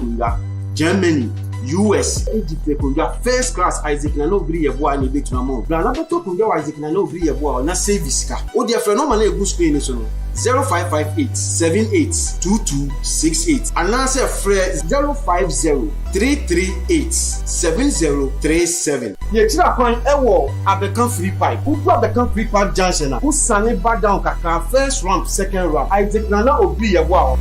Konga, Germany, US, Egypt Konga, first class Isaac na no bri yebo ani betuma mo. Bra na beto Konga Isaac na no bri yebo na service ka. O dia frɛ no ma na egu screen so no. 0558 782268 and answer frɛ 050 338 7037. Ye tira kwan ewo Abekan free pipe. Who Abekan free pipe junction na. Who sane back down kaka first ramp, second ramp. Isaac na obi yebo.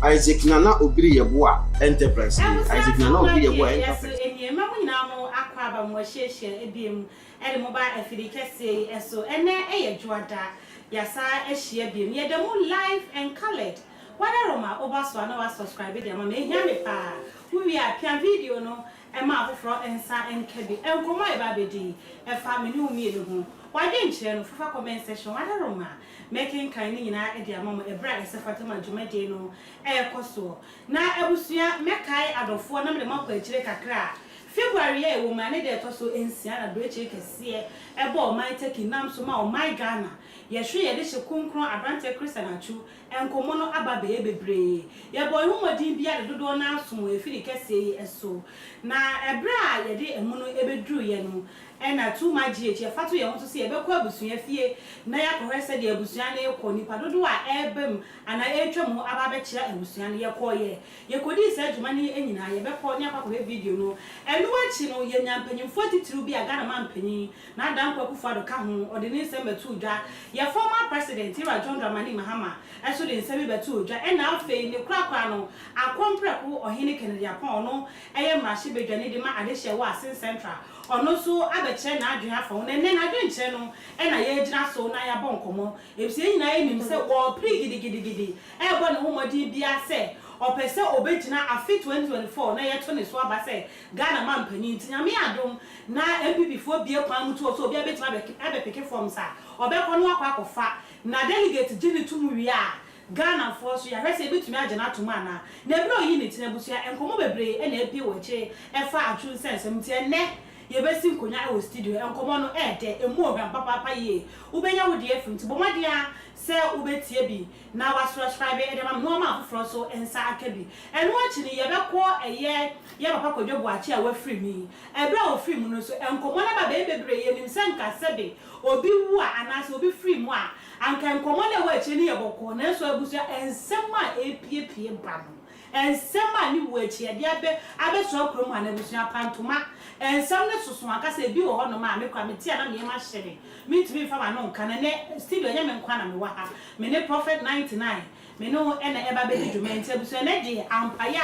Isaac Nana Obiri Yeboa Enterprise. Isaac Nana Obiri Yeboa Enterprise. Mamu nyinamo akwaba mo hyehyɛ ebiem ɛde mo ba afiri kɛse ɛso ɛnɛ ɛyɛ dwoada yasa ɛhyia ebiem yɛ demo live and colored wada roma oba so na wa subscribe de ma me hia me pa wi a pia video no ɛma afoforo ensa enkabi enkomo e ba bedi ɛfa me ne umi ele ho wade nkyerɛ no fufa comment section wada roma making kind nyina e de amamo ebra ɛsɛfatama dwumade no ɛkɔso na abusua mekai adofo na me de makɔ akyire kakra February ye wo mane de to so ensia na do eche kese ebo o mai take nam so ma o mai Ghana ye hwe ye de hye konkron abrante Christian Atsu enkomo no aba be bebre ye boy hu modin bia de dodo na asom efiri kese eso na ebra ye de emu no ebedru ye no ena too much ye fato ye ho so se ye bekọ abusua fie na ya kohwese de abusua na ekọ nipa dodo a ebem ana etwam aba be kira abusua na ye kọ ye kodi se adwuma ni enyina ye bekọ ni akọ video no enu achi no ye nyampanyimfo titiru bi aga na mampanyin na adam kwakufa do ka ho odeni sembetu dwa ye former president Ira John Dramani Mahama eso de sembetu dwa ena afi ne krakra no akompreku ohene Kennedy Agyapong no eye mrahye bedwane de ma adehye wa Asin Central ono so abekye na adwen afa ne na adwen kye no ena ye gina so na ya bonkomo ebise nyina enim se wo pri gidigidi ebo ne homodi bia se opese obegina afi 2024 na yeto ne so aba se Ghana mampanyin tinyame adom na MPP fo bie kwan mutu so obi abetima abepeke form sa obekọ no akwa na delegate gini tumu a Ghana force ya hwese betumi agena atuma na ebro yi ne tinabusia enkomo bebre e na epi woche efa atwu sense mtie ne yebesi nkonya e studio enkomo no de emu obran papa ye ubenya wo de afim ti bomadia se ubetie bi na wa subscribe e de ma no ma afoforo so ensa akabi enu achi ni yebekọ eye ye papa Kodwo Boakye a wa free mi ebra o free mu no so enkomo na ba bebre ye nim se nka sebe obi wu a anase obi free mu a anka enkomo na wa achi ni yebokọ na so abusua ensem a epiepie ba no ensem a ni wo achi de abe so krom ha na abusua pantoma ensem ne soso akasa ebi wo ho no ma me kwa metia na me ma hyere me timi fa ma no nka na ne studio nya me nkwa na me wa ha me ne Prophet 99 me no ena eba be dwumenti abusua na de ampaya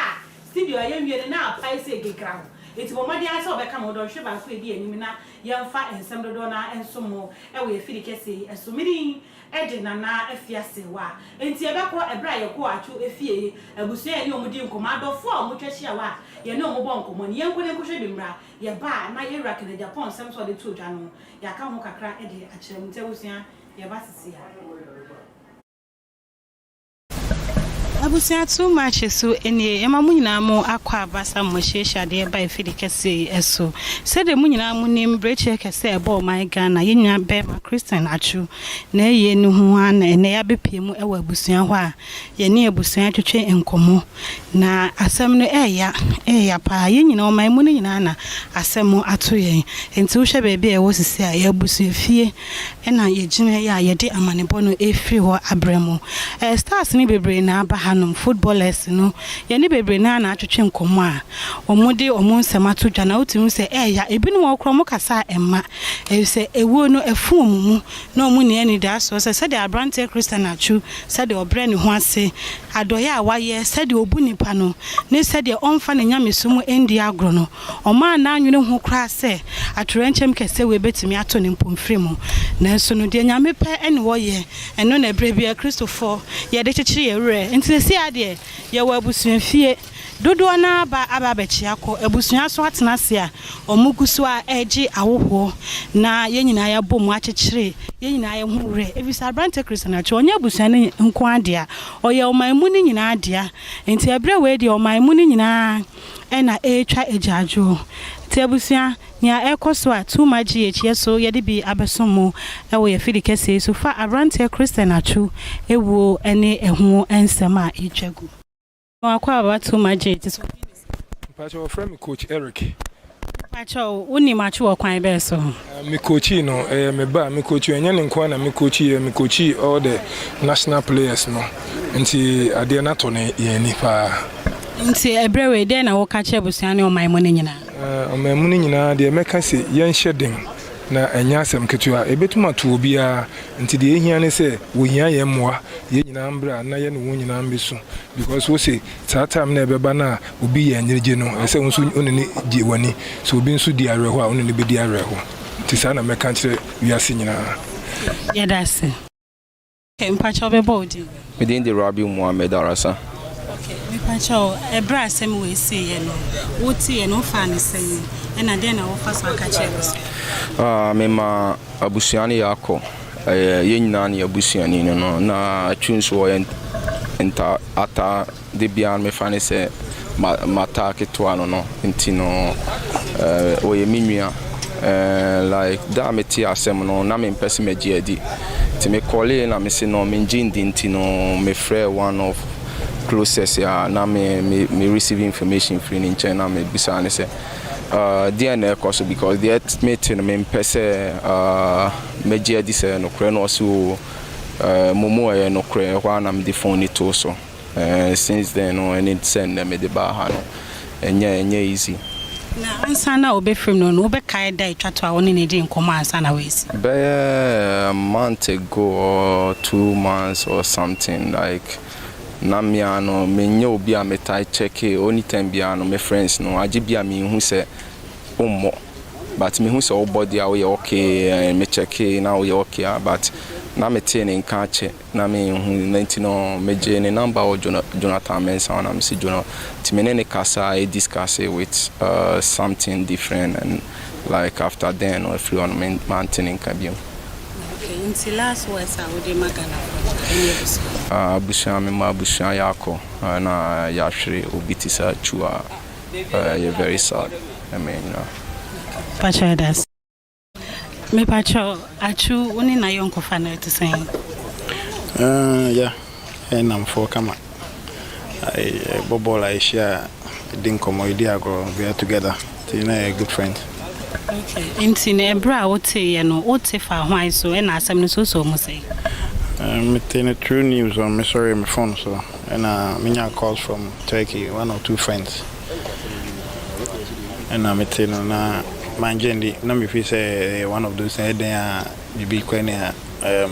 studio ya nwie na apai se gekra eti bomadi asa obeka mo do hwe ba ko edi anim na yemfa ensem dodo na ensomo ewe efiri kese esomiri ede na afiase wa enti ebekọ ebra ye ko atwu efie abusua ye omudi nkomadofo a omotwahia wa ye ne omobọ nkomo ne yenkone kohwe bimra ye ba na ye Afric Media Japan sem so de tu dwa no ya ka ho kakra ede akyerem nte abusua ye ba sisi ya abusia too much so eni ema munyina mo akwa abasa mo hyehyade e ba efidi kese eso se de munyina mo nim breche kese e ba my Ghana yenya be ma Christian Atsu na ye ni ho ana ene ya bepiem e wa abusia ho a ye ne abusia twetwe enkomo na asem no eya pa yenyina o my mu nyina na asem ato yen enti wo hwe be bia e wo sisi a ye abusia fie e na ye gine ya ye de amanebo no efiri ho abremo stars ni bebre na aba footballers no ye ni bebre na atwetwe nkomo a omode omunsem atodwa na otimu se eya ebinu wo kro mo kasa emma se ewo no efu omumu na omu ne ani da so se de abrante Christian Atsu se de obre ne ho ase adoye a waye se de obu nipa no ne se de onfa ne nyamesumu endi agro no oma na anwene ho kra se atorenchem kese we betimi ato ne mpomfiri mu na so no de nyame pe ene wo ye eno na ebrebia Christopher ye de kyekire ye re enti si ade ye wa abusua fie dodo na ba ababechi akọ ebusua so atena se a omuguso a eji awoho na yenyina ya bom akyekyere yenyina ya hurre ebisa brante Christian acho onye ebusua ne nko ade a oye omanmu ne nyina ade a enti ebre we de omanmu ne nyina ena etwa ejajo ti ebusua nya ekoso a too much echie so ye de bi abesomo ewo ye fidi kese so fa brante Christian acho ewo ene eho ensema etwagu akwa ba too much echie Pacho friend coach Eric. Pacho uni machu okwan be so. Me coachi no me coach enye ne nkwa na me coachi all the national players no. Nti ade na to ne ye ni pa. Nti ebrewe de na wo ka che busua ne o maimo ne nyina. O maimo ne nyina de meka se yen hyeden na enya asem ketua ebetuma to obi a nti de ehia ne se wo hia ye mmoa ye nyina mbra na ye ne wo nyina mbesu because wo se time na ebeba na obi ye nyerege no ese wo so onene di wani so obi nso di areho a onene be di areho nti sa na meka kire wiase nyina ya dase kempacho be body within the Rabi Muhammad Arasa. Me pacho ebra asem we say ye no wo ti ye no fa ne say na de na wo fa so aka che me ma abusiani yako ye nyina ne abusiani no na twinso ye enta ata de bian me fa ne se mata ketwa no nti no o ye minua like da me ti asem no na me pese me Déad ti me call na me se no me njindi nti no me frɛ one of closest ya na me receive information free in China me bisa ne se DNA course because the mate no me pese me Déad se no kre no so momo e no kre kwa na me the phone it also since then no and it send me the bar ha no enye easy na ansa na obefrem no obe kai da etwato a woni ne di nkomo ansa na wesi be a month ago or 2 months or something like na me ano me nye obi a me tai check only time bia no me friends no agi bia me hu se ommo but me hu se obody a we okay me check na we okay but na me tie ne nka che na me hu nanti no me je ne number o Jonathan Mensa na me si Jonathan ti me ne kasa I discuss with something different and like after then or free on maintaining kabio. Okay, until last words I would magana abusia me ma abusia yako na yahwere obitisa chua you're very sad I mean pacho das me pacho Atsu uni na yonko fana to say yeah and I'm for kama I bobo I share din komo idea go we are together to a good friend. Okay, inti ne bra wote ye no wote fa hwan so e na asem no so mo say meeting true news on my phone so and many calls from Turkey, 1 or 2 friends and meeting na manjendi na me feel say one of those there be quite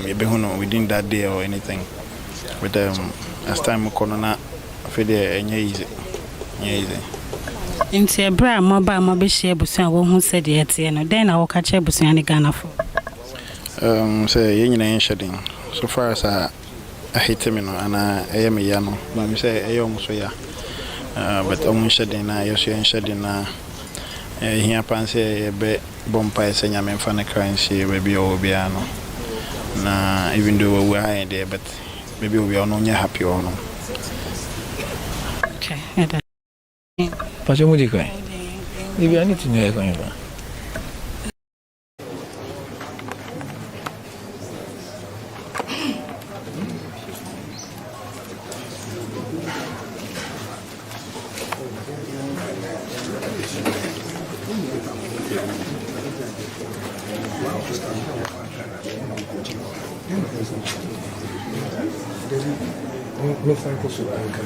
you be within that day or anything with as time corona for the easy inti bra mo ba mo be share busan wo hu said ye tie no den na wo ka che busan ne Ghana fo say ye nyina shedding so far as I hate me no and I am ya no but me say I am so ya but I'm shedding na you shedding na here pan say be bompa say nyame mfa ne currency baby obia no na even though we are there but maybe we are not happy or no. Okay, pacho mo di ko ibi ani tinye ko yin ba no fai posso anche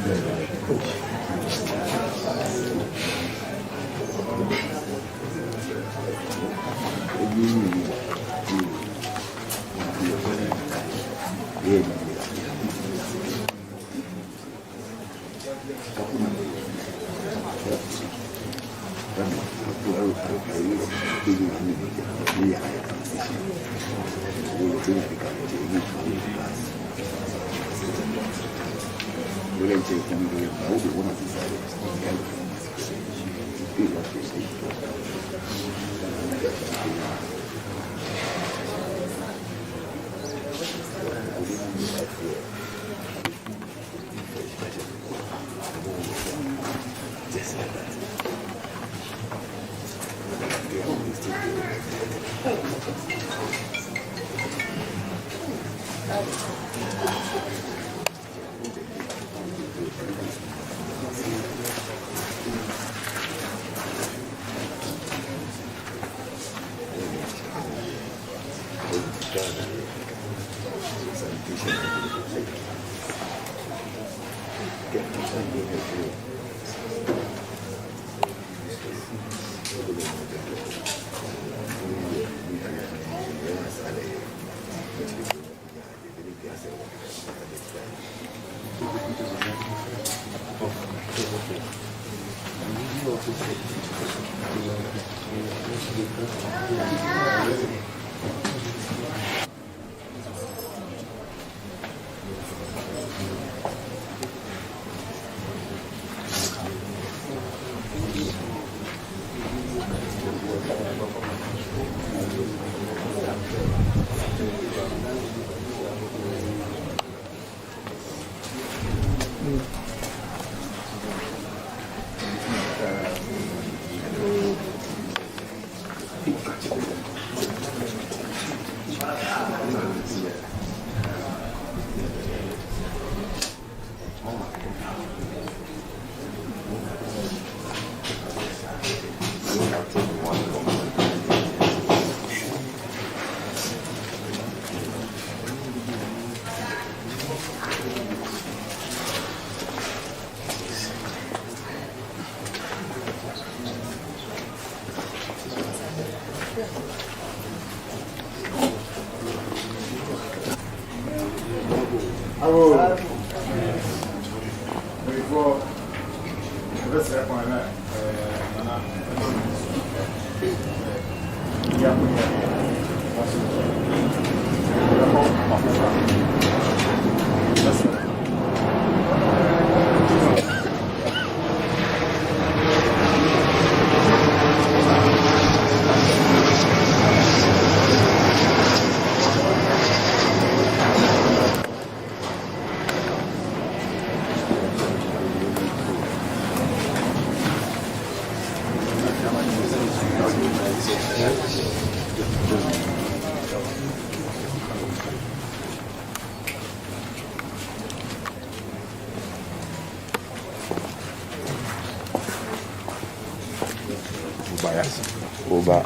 Oba.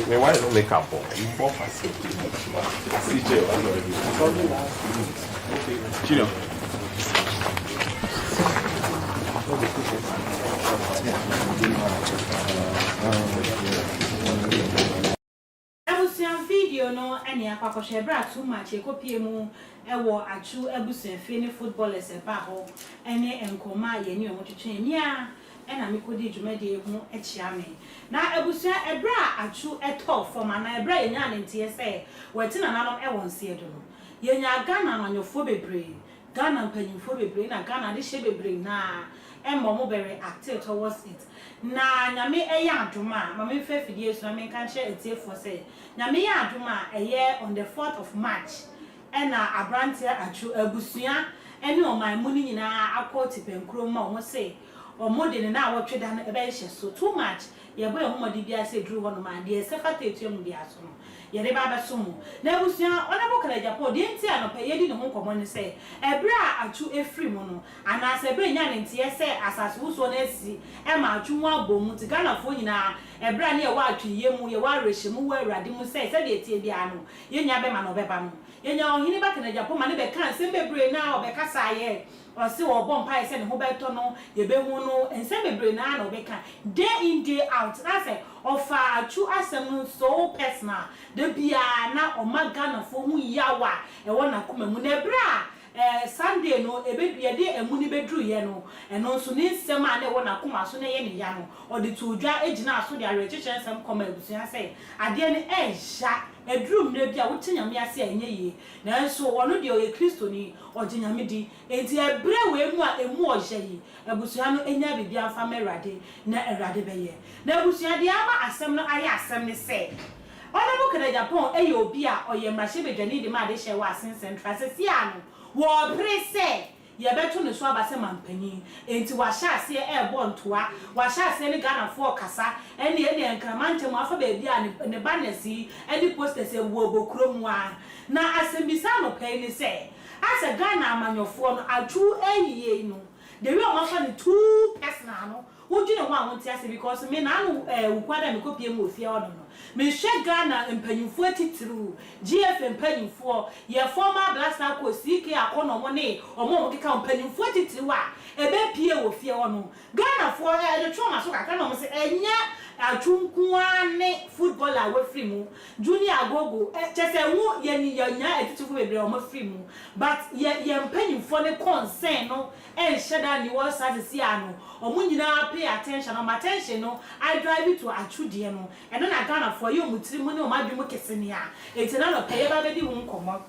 Me why don't make up? Chino. Video no any akwakoshe bra too much ekopie mu ewo Atsu ebusenfe ne footballers eba ho ene enkoma ye ni omotwetwe nia ena mekodi dwumade hu echiame na ebusua ebra Atsu eto forma na ebra yenya ne ntie se wetina nanom ewonse edo no yenya Ghana manyofo bebre Ghana mpanyimfo bebre na Ghana de hye bebre na emmo mo bere active towards it na nyame eya adoma mama mfe fidie so na me kan share etiefo se nyame ya adoma eye on the 4th of March ena abrantie Atsu abusua ene o man mu ni nyina akoti penkro ma o se o modene na awotwe da na ebe hye so too much ye boy homodi bia se duru wono ma de sefata etuem bia so no ye re ba ba so mu na abusua ona bokara Agyapong de ntia no pe ye di ne ho komo ne se ebra Atsu efri mu no ana se be nya ne ntie se asase wuso na asi e ma Atsu mu abomu ti Ghana fo nyina ebra ne ye wa atwiye mu ye wa rehye mu wa awurade mu se de etie bia no ye nya be ma no be ba no ye nya ohini ba kana Agyapong ma ne be kan se bebre na obekasa ye o se wo bompa ise ne ho beto no ye be hu no ense bebre na na obeka day in day out na say ofa Atsu asem so personal de bia na o magana fo hu yawa e wona kuma mu na bra Sunday no ebe ye de emuni bedru ye no eno nso ni nsem a na wo na koma so na ye ne ya no odi to odwa ejina so de arechiche nsem koma ebusua say ade ne ehya edrum na bia wo tinyame ase enye ye na nso wono de oye Kristo ni oginyame di enti ebre we mu a emu ohye yi ebusua no enya bibia fa merade na erade beye na ebusua de ama asem no aye asem ne say Honorable Agyapong eyo obi a oye mrahye bedwani de ma de hye wa asen central sesi ano wo prese ye beto ne so abase mampanyi enti wa hye ase ebo ntoa wa hye ase ne Ghana for kasa ene enkramantem afa ba bia ne banesi ene posters ewo obokrom a na asembisa no pay ni se asa Ghana amanyofo no atu eyiye no the way o mafa ne two personal no woju ne ho a wonte ase because me na no ukwada me kopie mu ofia ono no me hwe Ghana empanyimfo atitru GF empanyimfo ye former blaster ko CK akono mo ne omo keka empanyimfo atitru a ebe pie wo fie ono Ghana for e twoma so kaka no mo se enya atunkuane footballer we free mu junior agogo chese wu ye ni nya atitru bebre omo free mu but ye empanyimfo ne concern no sheda ni wo sadisi ano omo nyina pay attention on attention no I drive it to Atsu no eno na Ghana for you mutiri mu ne o madwemu kesene a etina no pay ba bedi hu nkomo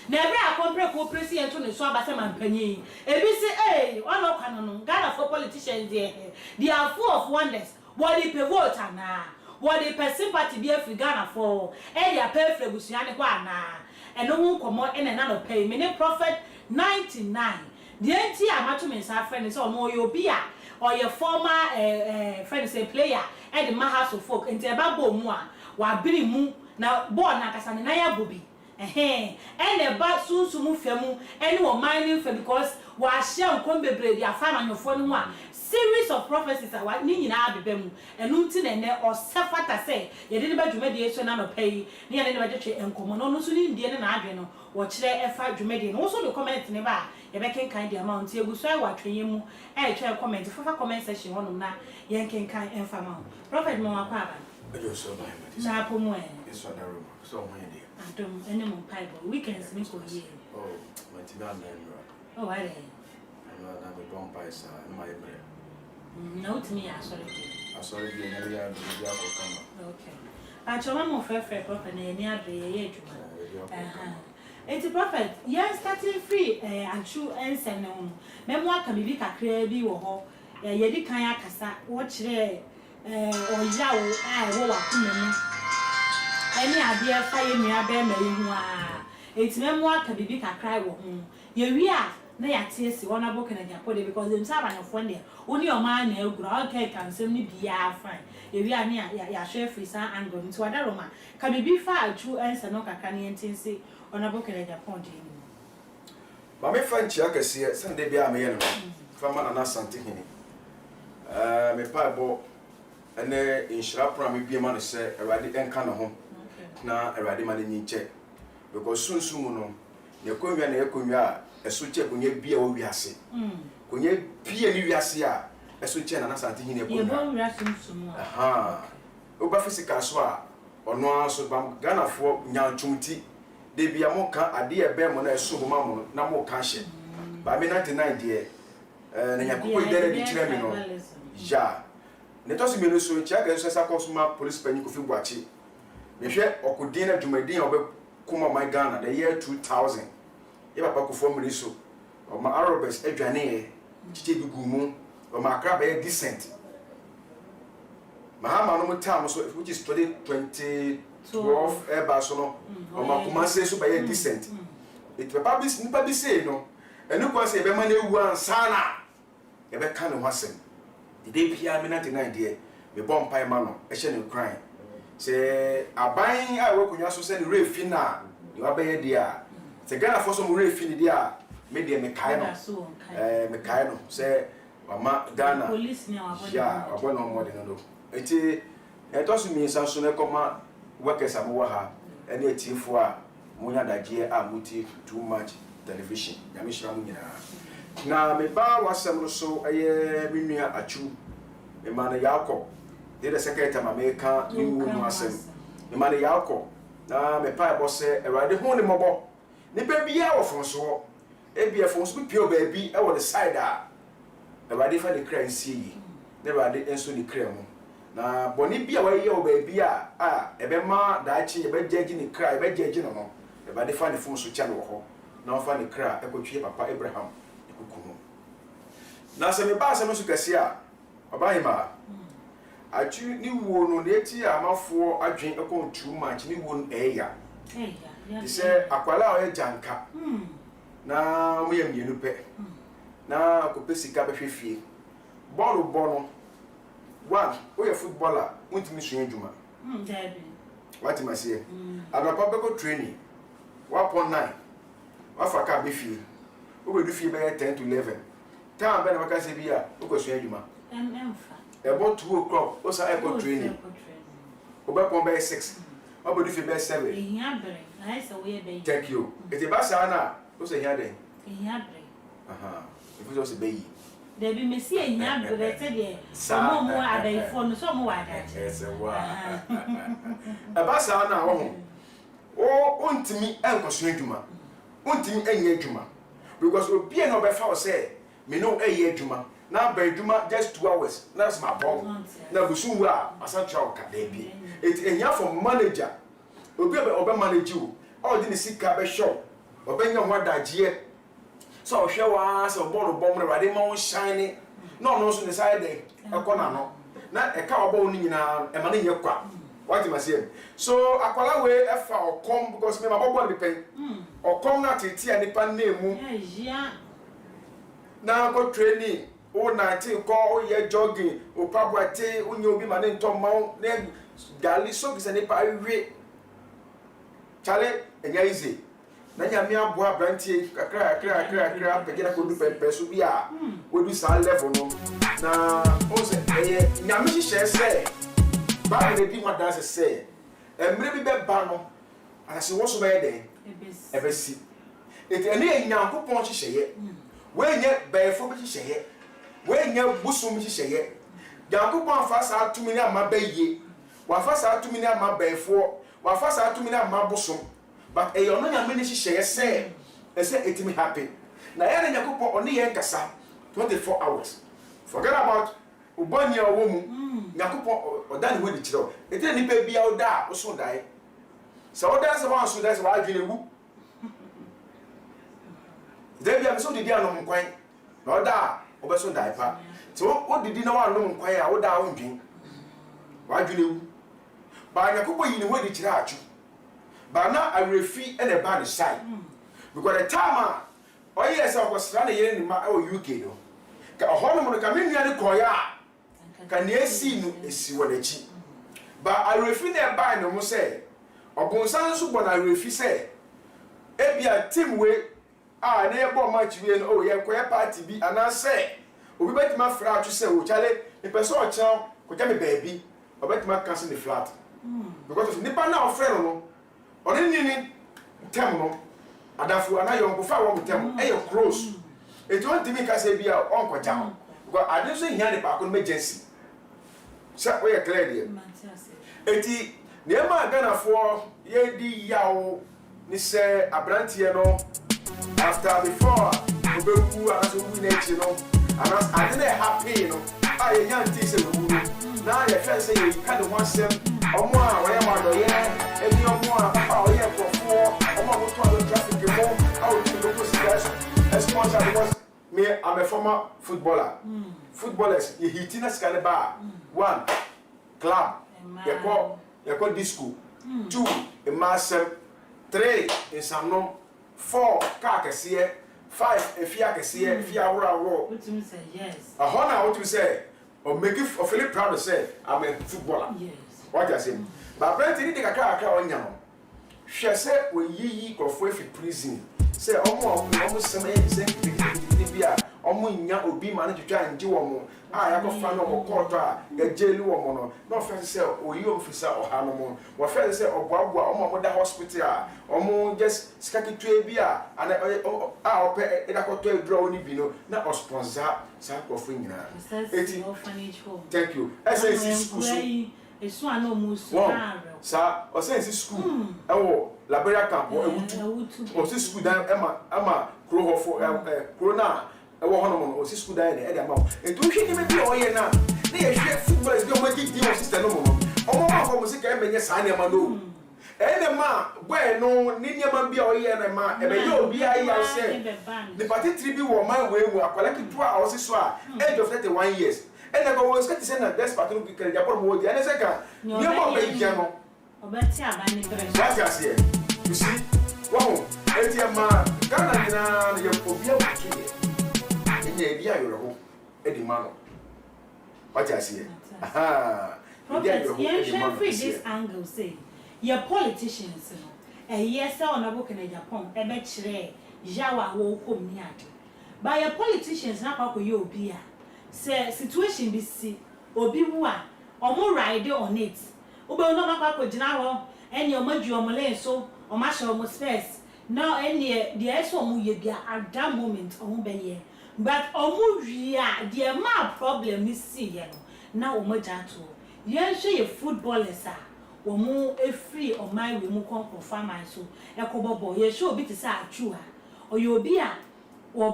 na ebe akompre ko president no so abase mampanyi ebi se ono kwano no Ghana for politicians they are full of wonders what they vote ana what they sympathy be for Ghana for they are pay for busuane kwa ana eno hu nkomo ene na no pay me ne prophet 99 the enti amato me sa friend so mo yo bi a or your former friend say player and the house of folk enti eba bo mu a wa biri mu na ball na kasa na ya bobi and the ba sunsumu femu any o mining for because wa share nkom bebre dia farm anyofo no a series of prophecies a wa ni nyina abebem enu nti na ne o sefata say ye de ba dwuma de so na no pay ne ye ne ba twetwe enkomo no no so ni ndie ne na adwe no wo kire efa dwuma de no so the comment ne ba ye be kenkan de amount eguso ai wa twenye mu twa comment fafa comment section wono na ye kenkan enfa ma prophet mo akwa aba Ejo so na na pomo Eso na room. So mo yende. Adom ene mo bible weekends me ko ye Oh, matina na emra. oh wale Na me bon paisa na my emra. na utimi ya sorry Asori bi na ya bi ya ko kama. okay achoma mo frefre prophet na eni abe ye adwuma Eti prophet yes starting free Atsu ense no memo aka bibi kakra bi wo ho ye di kan akasa wo kire oyawo wo wa kumemu eni ade afa ye nua be ma ye hu a eti memo aka bibi kakra wo ho ye wi a na ya tie si wona bo kana Agyapong de because them saba na fo nde oni o ma na egura okay kansem ni bia fine ye wi a na ya hwe free san angle nti wada roma ka bibi fa Atsu ense no kakra ne entinsi ona bo kana Agyapong de ni ba me fa nchi akese sande bia me ye no fa ma na asante hini me pa bo ene inshira pra me bia ma no se Awurade enka na ho na Awurade ma ne nyinche because sunsumu no ne konwa na ekonwa a eso che konye bia wo wiase konye bia ni wiase a eso che na asante hini ekonwa ye bo wiase sunsumu oba physical so a ono aso bam Ghana fo nyanchumti de bia mo ka ade ebe mo na eso bo ma mo na mo ka hye ba me 99 de na yakoko idere di kire mi no ja ne to se me no so chia ga so sa ko so ma police pani ko fi Boakye me hwe okudin na dwumadin obe kuma my Ghana the year 2000 e papa ko fo mri so o ma Arabes adwane e chiche bi gumu o ma akra be decent mahama no mutam so which is 2012 eba so no o ma kuma se so be decent it papa bi nipa bi say no enu kwa se be ma na ewu ansana e be kan ho asem the day pia me 99 de me bomb pai ma no e hye ne crying se aban a we kunwa so se ne refi na de wa be ye de a se Ghana for so mo refi ni de a me de me kai no me kai no se mama Ghana police ni wa ya wa no mo de no eti e to so mi san so ne koma workers am ha ene etifo a munya daje a muti too much television ya me shira mu nyina na me ba wasem no so eye me nua Atsu me ma na yakọ the secretary ma me ka ni wu no asem me ma na yakọ na me pa bo se Awurade hu ni mobo ni pe bia wo fon so ebia for so pure baby e wo the side everybody fa the cry see everybody enso the cry mu na boni bia wa ye wo baby ebe ma da chi ebe judge ni cry ebe judge no everybody fa the phone so cha no ho na fa the cry e ko twie papa Abraham e kuku na se me ba se no so kase Obayima Atsu ni wo no de ti amafo adwen ekon too much ni wo eya ti se akwala o janka na mo yam yenu pe na akopesika be hwefie ball no one o ye footballer untimi sua adwuma what am I say adapa be go training 1.9 wafa ka be fie o be du fie be 10 to 11 time be na waka se bia o ko sua adwuma about 2 o'clock, also I go training. About 6. About if you be 7. Thank you. It's a basana. What's a yard? If it was a baby. There be Messi and Yam, but I said, some more are they for some more. Yes, a basana. Oh, unto me, Uncle Swinduma. Unto me, a Juma. Because we'll be an overflow say, me no a year Juma. Now bedroom just 2 hours. That's my bomb. Now we soon are as a child can be. It's a year for manager. We'll be able to manage you. All didn't see cabin shop. Or bring your mother year. So show us a ball of bomb ready more shiny. No, so inside the corner. Not a cowboy in a money in your crop. What you must say. So I call away F or come because my body pay. Or come not to tea and the pan name. Now go training. O 19 call ye jogging o pabuate o nyobi mane ntom mawo na gali so gise ne pa wi chale enya easy na nya mi aboa brantie kakra pegena ko du pepe so bi a we du sa level no na o se eye nya mi hye se ba le bi ma dance se emre bi be ba no ana se wo so be den ebesi eti ene enya kopon hye ye we nye befo bi hye ye we nya busum hihye Yakubon fa sa tumi ni amabaye wa fa sa tumi ni amabefo wa fa sa tumi ni amabusum but e yo no nya meni hihye say e say etimi happy na ya na Yakubon oni ye nkasa 24 hours forget about ubani owo mu Yakubon odani we di kiro eti ni pe bia oda oso dai so oda se wan so dai se wa adwene wu Debi am so di dia no nkwan na oda obeso dai pa so what did na wa no nkwan a oda wondwen wa adwene wu ba Yakubon yi ni we di kira achu ba na arefi and a bad side because the time oh yes I was running here in my UK no ka hono mo ka me nua ne koya ka ne esi no esi wadachi ba arefi na ba no mo say obonsan so bo na arefi say ebia team we na e bo match we no ye koya party bi ana say obi betima fra atu say o chale me person o chan ko ja me baabi obetima cancel the flat because nipa na ofre no oni nini tem no adafu anayo ngofa wo tem e cross e to ntimi ka say bia onko jam because ade so hia ne pa ko emergency sa we clear there eti nema Ghana for ye di yawo ni say abrantie no after before obeku anaso wu na echi no anas ade na happy no aye yanti say wu na ye fe say ye ka de one sem omo a we ma do ye ebi omo a papa o ye profo omo mo to ado traffic mo how to go stress sponsor because me I'm a former footballer footballers ye hitina skale ba one club ye call disco two emasem three insanom 4 car kese 5 efia kese efia woro what you say yes a honor what you say or make you feel proud to say I'm a footballer yes what you say but plenty dey kakra onya no hwe se we yiyi krofo efi prison say omo sem say bia omo nya obi ma na twetwa nje wo mo ya ko fa no ko court a ga jeli wo mo no no fe say oyi ofisa oha no mo wo fe say oboaboa omo mo da hospital a omo just skakitwe bi a ope edakoto edro oni bi no na o sponsor sa krofo nyina eti orphanage home thank you SNC school so esu ano musu sa o SNC school ewo Liberia camp o ewutu o si school dan ema kuro for kuro na ewo hono mo osi school dan e dey am e do hwe ni me bi o ye na ye hwe football is bi o ma gidi o sister no mo omo ma ko mo sika e menye sa ne ma no ene ma boy no ni niam bi o ye na ma e be ye obi ayi ase the party tribi wo man we mu akwala ki to a o si so a age of 31 years ene go wo skati say na best party no bi kan japor mo di ene se ka ni mo be gya no obeti abani bre what you see you see wow etiama Ghana na ye obi abaki e bi ayoro ho e di ma no what you see aha free this angle say your politicians no yes honorable can Agyapong e be kire jawa wo kom ni ade by your politicians na kwa koye obi a say situation bi si obi wu a omo ride on it ube no na kwa gina ho eni omadu omole so oma sha omo space now eni the eso omo ye bia at that moment omo be ye but omo wi a the ma problem is see ye no na omo jato ye hwe ye footballers a omo free o my we mu kon farmer so ekobobo ye show obi ti say Atsu a oyobi a wa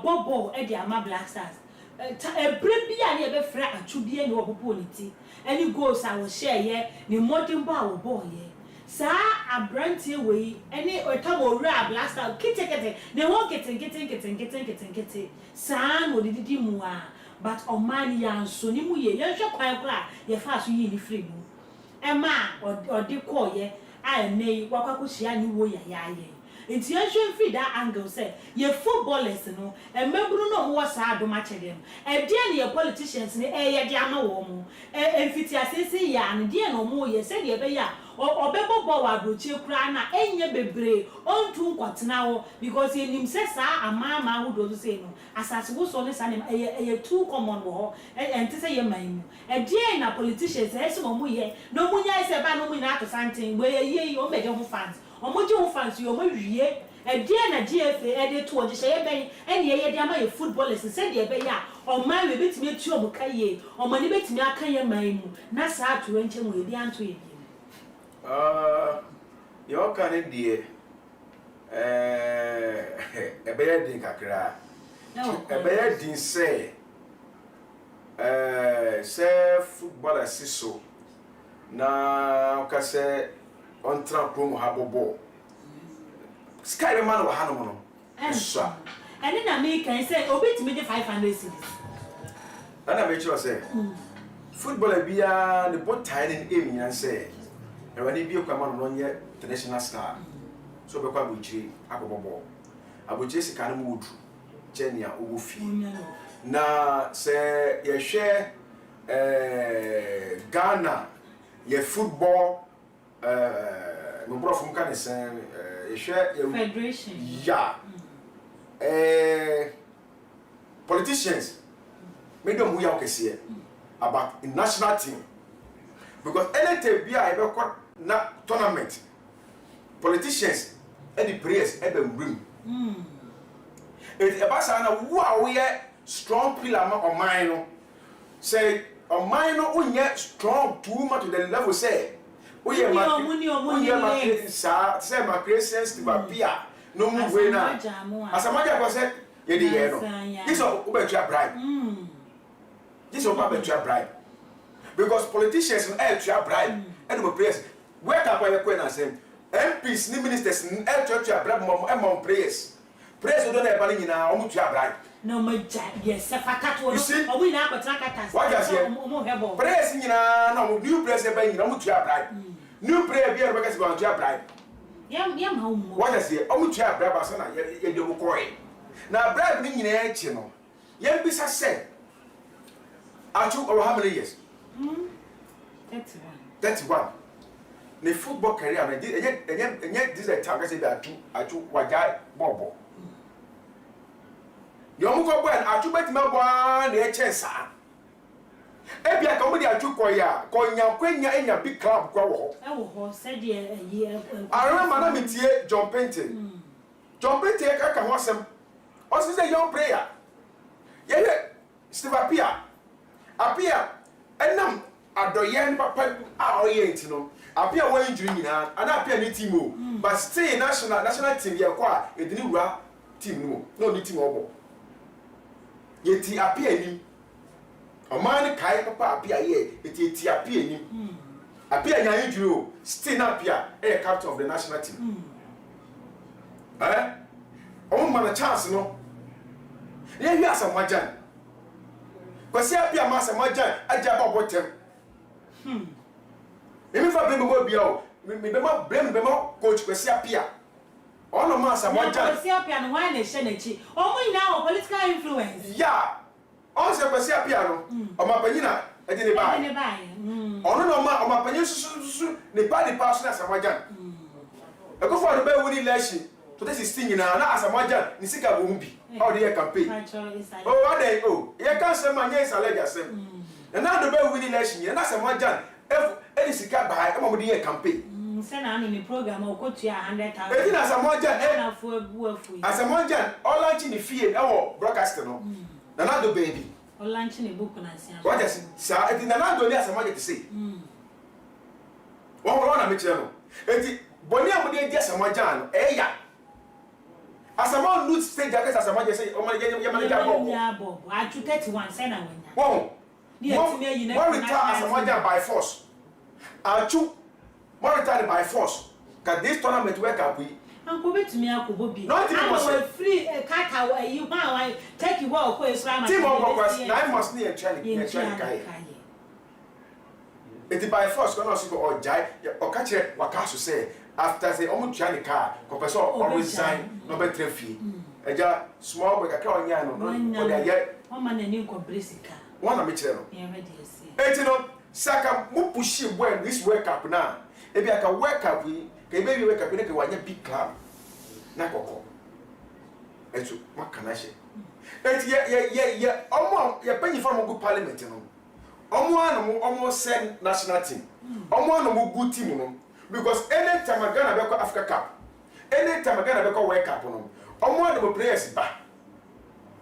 bobo e di ama Black Stars ebre bia na ye be fra Atsu bia ni obobo ni ti any goals I will share ye ni modern ba wo boy ye sa abrantie we any otamo ra Black Stars kete they won't getting sa no didi mu a but o man ya so ni mu ye ye hwe kwan kra ye fa so yi ni free mu ema odi ko ye a nei wakwa shia ni wo ya ye enti ye hwe free that angle say ye footballers no emeburu no mo sa adoma chede no e de ne ye politicians ne ye de ama wo mu emfiti asese ya ne de no mo ye se de be ya obebobo wa brochi kura na enye bebre ontu nkwatena wo because ye nim se sa ama wo do say no asase wo so ne sa ne ye too common wo enti se ye man e de na politicians e se mo ye no mu nya se ba no mu na to something we ye o meje ho fans omoji ho fans yo mo wie e de na GFA e de to oje ye ben ene ye de ama ye footballers se de be ya o man we betimi atu o bukaye o mani betimi aka ye man mu na sa to enche mo e bi anto ye your can die e be ye din kakra e be ye din say football so na ka say on tra promo ha bobo sky man wa hanu no so and na me can say obit me 500 cedis na me sure say football bia the both time in aim yan say e wani bi kwa man no nye international star so be kwa buchi akobobo abuchi sika no mudu chenia owo fi na say ye hwe Ghana ye football no bro from can say ye hwe federation yeah politicians make them who ya okese about the national team because anything be a be na tournament politicians and the players e be room it about say na wo we strong pillar ma oman no say oman no unye strong too much to the level say we ma sa say ma Christians to bapia no mu we na asamaja go say ye dey here no this o be try bribe this o be try bribe because politicians no try bribe and the players where can we go na say MPs ni ministers try bribe mo prayers do na e ba ni na o mu try bribe no ma yes fakato no o mu na akotra kata o mu hebo prayers ni na no new prayers e ba ni na o mu try bribe new prayer be because we want to bribe yam how mo what I say o mu try bribe asa na ye de mo koi na bribe ni nyina e chi no ye bi sa say Atsu over how many years 31 the football career na this a target say Atsu wajai bobo yo mu ko gba Atsu betima bo na e chesa e bia ka mo di Atsu ko ya ko nya kwanya enya big club kwa wo ho said ye arama na metie John Pente ka ho asem o say young player ye Steve Apia enam adoyen papa a oye ntino Apia wa injury nyina ana Apia ni team o but still national team ye kwa edini wura team no ni team obo yeti apia ni omani kai papa apia ye yeti apia ni apia nya yiduro still na apia captain of the national team on man a chance no ye wi asamajan kwasi apia ma asamajan Agyapong botem emi fa be mo bia o me be ma coach kwasi apia ono ma asamajan kwasi apia no why na she na chi omo ina o political influence on se kwasi apia no o ma panyina edi ne ba ono no ma o ma panyin susu ne pa so na asamajan e ko for be win election to this 16 na asamajan ni sika bo mbi how dey campaign adey ye kan se ma nye salary asem na do be win election na asamajan any sika ba e mo dey campaign se na no ni program o ko tua 100,000 e na asamajan na fu afu asamajan all launch ni fie e wo broadcast no na do baby all launch ni book na sia what just sa e na do ni asamajan to say won na me kire no enti boni amode di asamajan no e ya asama loot stage akes asama je say o ma ye manager bob Atsu 31 say na wenya wo mo retire asama ja by force Atsu mo retire by force ka this tournament work up we anko betumi akobo bi no team was free kaka you man take you walk ko esra ma team of workers 9 months near training kai it by force ko no so ko ojai o ka kire wakaso say after say omo tuane car ko person o resign no be trafie eja small boy kakra onya no o dey o ma na ni ko bresika wona me kire no ye ready esi eti no saka mu pushi boy this wake up na e bi aka wake up we ka be wake up ne ka wanya big club na kokko etu makana she eti ye omo ye panyi for mo go parliament no omo send national team omo good team no because anytime Ghana be call Africa Cup anytime Ghana be call World Cup no omo the players ba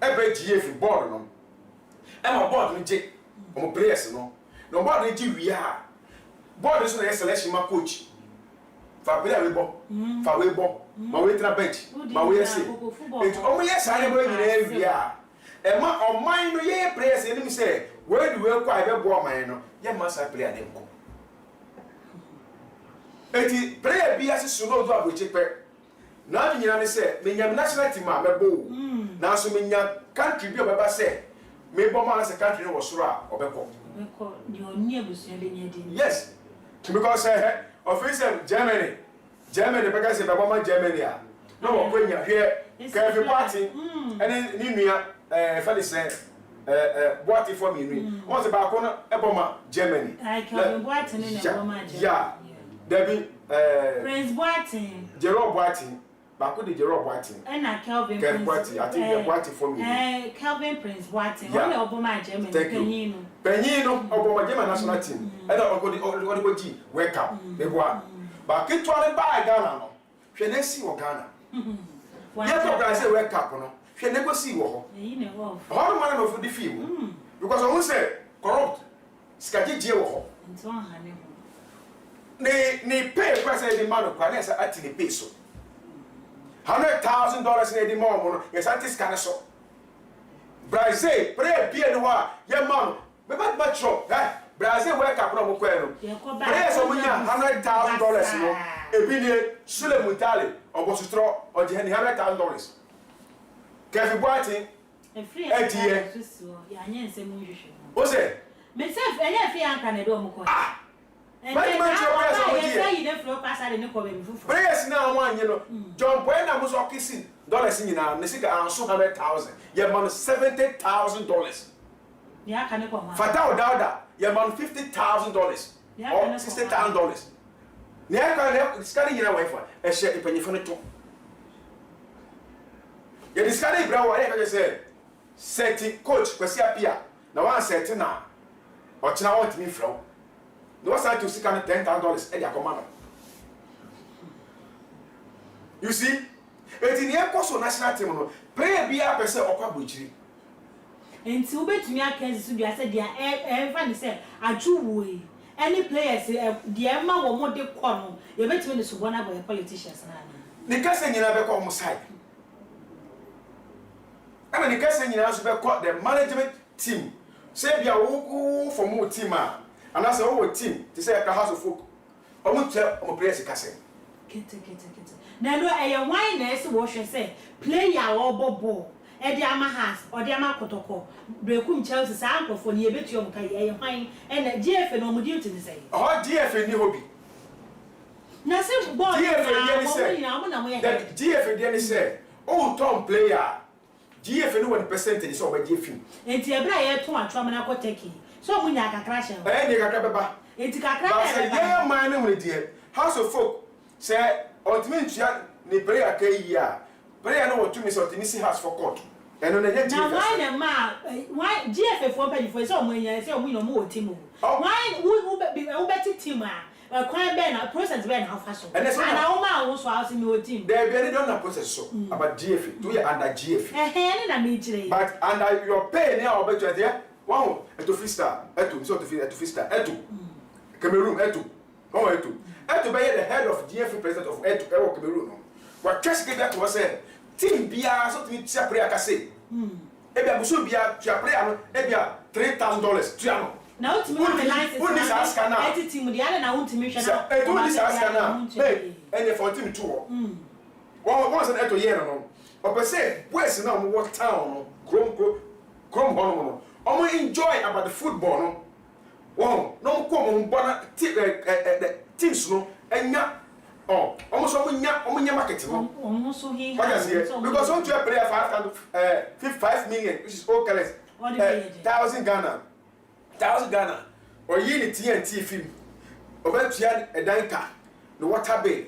e be GF board no e ma board no je omo players no board no je wi a board so na selection ma coach fa player we bo fa we bo ma we tra bench ma we say it omo yes I never nyina wi a e ma oman no ye players eni mi say we do we kwa e be bo oman no ye ma sa player dem ko eti player bi asisu no do abochi pe na nyina ne se me nyam national team a mebo na so me nya country bi obeba se me bo ma se country no wo soro a obeko ni oni abusu be nya din yes because official Germany beka se bebo ma Germany a no wo kwanya hwe ka every party ene ni nua fa se boati for me ni won se ba ko no ebo ma Germany ka boati ne ebo ma Germany yeah Debbie Prince Boateng Jerome Boateng bako de Jerome Boateng na Kelvin Prince Boateng I think the Boateng for me Kelvin Prince Boateng one oboma Germany penyin no oboma Germany national team and ogodi G wake up be boa ba ke to le ba Ghana no hwe na si wo Ghana ye to Ghana say wake up no hwe na go si wo ho ne wo ho man no for the film because who say corrupt skajeje wo ho nto ha ne ni pay kwase di man kwa na say ati ni pay so $100,000 na di mo no yes ati scan so Brazil pray bia no wa ye man be ba matcho Brazil wake up no mo kwa no pray so munya $100,000 no ebi ni Sule Mutale obosutro oje ni $100,000 Kevin Boateng free ya nya nsem hwehwe o say me self enya fi anka na do mo kwa But man, prayers now one, you know. John Buena was kissing dollars in now, Nessica and $100,000. Your man $70,000. Yeah, can you come? Fatao Dada, your man $50,000 or $60,000. Near scanning your wife, a share if you find it. You discarded brown, whatever said. Setting coach, Persia. Now one setting now. Or now want me from. No side to seek $10,000 at your command. You see, it in the course of national team, pray be a person or Kabuchi. And to bet me, I can see, I said, dear, everyone said, Atsu, any players, the Emma or more de Quano, you bet me the Subana by politicians. The cousin you never come side. ana ne kase nyina so be call the management team say bia wo for more team and as a team to say ka house of folk omo tell omo players kase kete na no why na ese wo hwe say player wo bobo e dia ama has o dia ama kotoko brekum Chelsea sa ankofo ne ebetu om kai why na GF no mo duty ni say GF ni hobby na se ball GF dia ni say Tom player GF no 1% so ba GF enti ebra ye to atwa na ko take so mu nya kakra hye ni kakra beba enti kakra ba say ye man no mu die house of folk say ultimate ni prayer kai ya prayer no to me so to me see house for court eno na ye GF why na ma why GF for pay for so mu nya say mu no mu team why who bet team kwan be na process be na how fashion and na woman wo so house me o team there be any don process so about GF to you under GF ni na me jire but under your pay na o bet you there wow eto freestyle eto so to freestyle eto Cameroon eto oh eto be the head of GF president of eto Cameroon no what just get that was say team bia so to me tia prayer ka say e bia buso bia tia prayer no e bia $3,000 tia no na ultimate license who this ask na eti team di ale na ultimate na e do this ask na hey any for team two one say eto year no o pe say boys na mo what town no krom no omo enjoy about the football no wow no ko mo bona teams no enya omo so omo nya market no omo so he because on to play 5 million which is all colors 1,000 Ghana or ye ni TNT film obetua edanka no water bay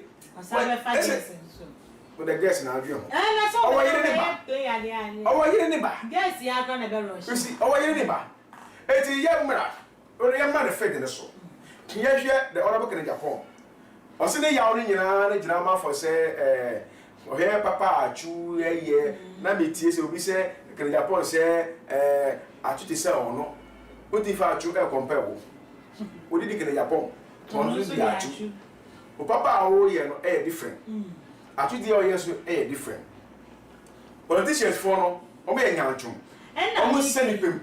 with the guest na avion na so o ye ni ba guest ya ga na be rush you see o ye ni ba eti ye mra o ye ma the fed ne so ye hwe the honorable king Agyapong o se ne yawo ni nyina na gina ma for say o he papa Atsu ye na metie se obi se king Agyapong se Atsu ti se ono o ti fa Atsu e compare wo o di king Agyapong on so di Atsu o papa o ye no e different Atsu di o ye so e different politicians for no o me nyanchum omo se ni pem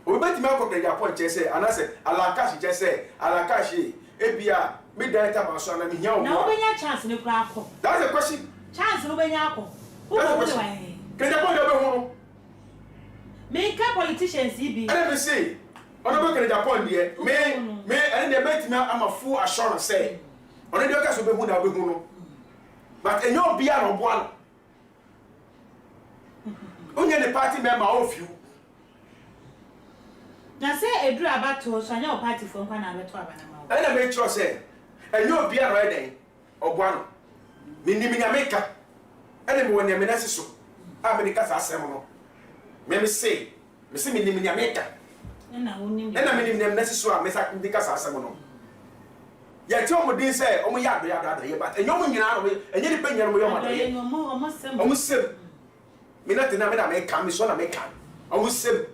o be ti me ko king Agyapong che se anase alakashi che se alakashi e bia me data ma so na me nya o na o benya chance ne kura akọ that's the question chance no benya akọ o ko de wa king Agyapong de be hu me ka politicians bi let me say honorable king Agyapong de me and the bet me am a full assurance say on the ka so be hu na be hu no but enyo bia no bo ano onye the party member of you na say edru abato so anya o party for nkwa na abeto abana ma and I make sure say enyo bia no den obo ano minimi nya meka and me woni me na siso America sa asem no me say minimi nya meka na woni and I minimi na siso a me sa ndika sa asem no ya ti omo din say omo ya do ye but enyo mo nyina no enye ni pe nyina mo yo ma do ye omo sem me na tina me na me kan me so na me kan omo sem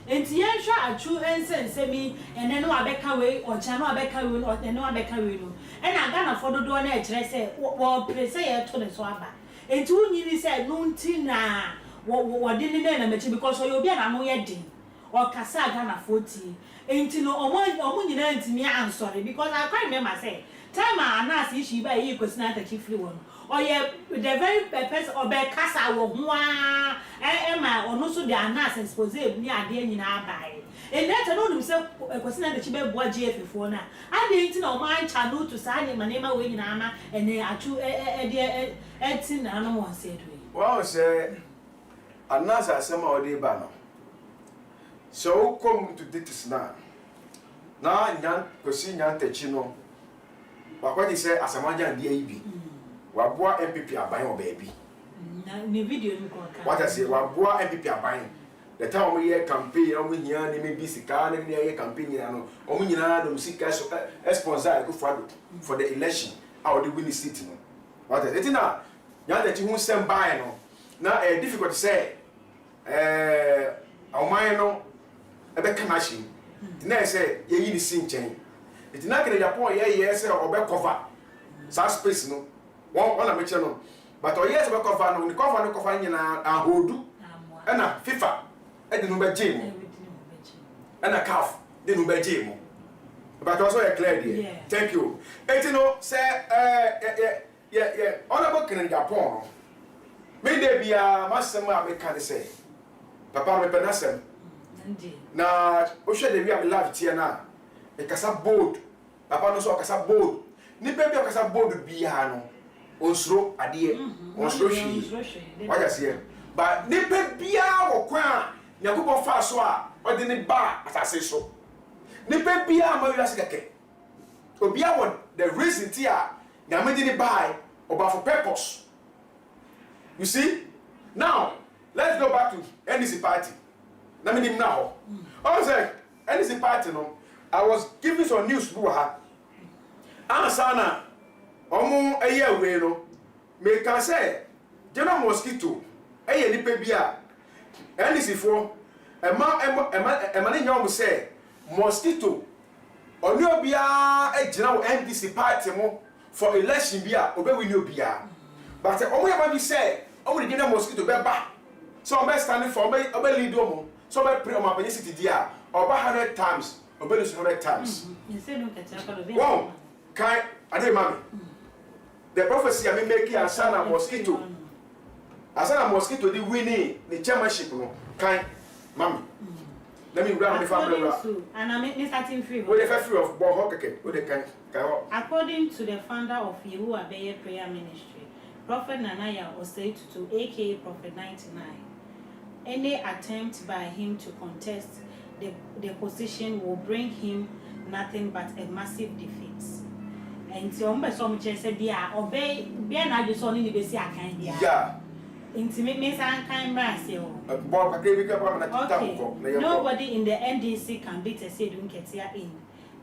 enti yen hwa Atsu ensense mi ene no abeka we o cha no abeka we no ene no abeka we no ena Ghana fododo na e kire se wo prese ye to ne so aba enti unyini se no nti na wo de ne na mechi because o obi na no ye din o kasa Ghana 40 enti no omo nyina enti mi ansori because I can't remember say time anas ishi ba yi kwesina ta chifri won o ye the very person o be kasa wo ho a ma ono so the anas expose ni ade nyina abae e net no dum se kwesina ta chibe bo GF fo na ade nti na o man channel to sa ni manema we nyina ama ene Atsu e ti na no mo se do wow say anas asema o de ba no so come to this na nyan kwesi nyan tachi no wakwaji say asamanja ndi aibi waboa MPP aban o baabi na ni video ni ko ka what I say waboa MPP aban the time we year campaign o hia ni me bisika na ni year campaign ni no o nyina do musika so sponsor go for the election how the win city no what I say na nyan tachi hu sem buy no na difficult say oman no ebe kanashi na say ye yi ni sinchen it na king Agyapong ye say obe cover sa space no one na meche no but o yes be cover no cover nyina ahodu na FIFA e de no be gym na CAF de no be gym but also clear there. Thank you. You know, say honorable King Agyapong. Me dey be a masem a me kan say. Papa me penasem. Na o hwe dey be a live tie na. E kasa bold. Papa no so kasa bold. Ni pe bi o kasa bold bia no. Onsro ade. Onsro hwi. What you say? But ni pe bia wo kwan Nyankopon fa so a o de ni ba asase so. Ni pe bia ma wi asike. Obia won the reason tia nyame di ni buy oba for purpose. You see? Now, let's go back to NDC party. Na me nim na ho. I say NDC party no, I was giving some news bu ha. Answer na omo eye we no. Me can say General Mosquito eye ni pe bia NDC for ema ni nyom say Mosquito oni obia ejina wo NDC party mo for election bia obe win obia but omo ya be say omo the General Mosquito be ba so omo standing for omo lead omo so omo pray omo apany city dia oba 100 times obe lose 100 times you say no catch up of wow kai ade mami the prophecy I make Asana Mosquito the winning the chairmanship no kai mami. Let me run the family. And I'm starting free. What if I free of Boakye? What they can. According to the founder of Agyapong Prayer Ministry, Prophet Nanaya was said to aka Prophet 99. Any attempt by him to contest the position will bring him nothing but a massive defeat. And so some said, "Yeah, obey. Be an addition in the basic yeah. Intimate means I can't okay. Okay. Nobody in the NDC can beat a Sedun Ketia in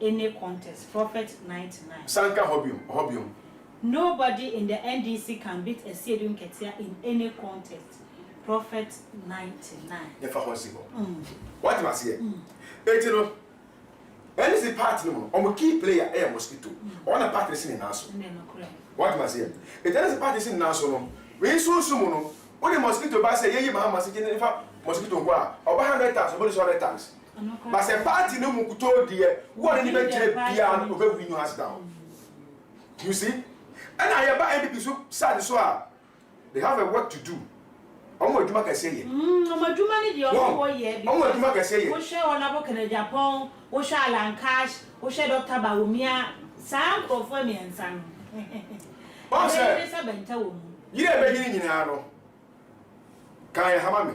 any contest. Prophet 99. Sanka Hobium. Nobody in the NDC can beat a Sedun Ketia in any contest. Prophet 99. Never possible. What must you say? NDC party no on key player air Mosquito. On a party in Naso. What must you say? It is a party in Naso. We so sumo no the Mosquito ba say yeyi Mahama say in fact Mosquito go a over 100 times over 100 times but say party no mu kuto de wo ni be kire bia no be win us down. You see? And I about NPP so sad so they have a work to do. Omo aduma ka say ye omo aduma ni de omo ye omo aduma ka say ye wo share honorable Agyapong wo share Alankash wo share Dr. Bawumia sam crofo mi ensan o say you dey be yin nyina no kan hama me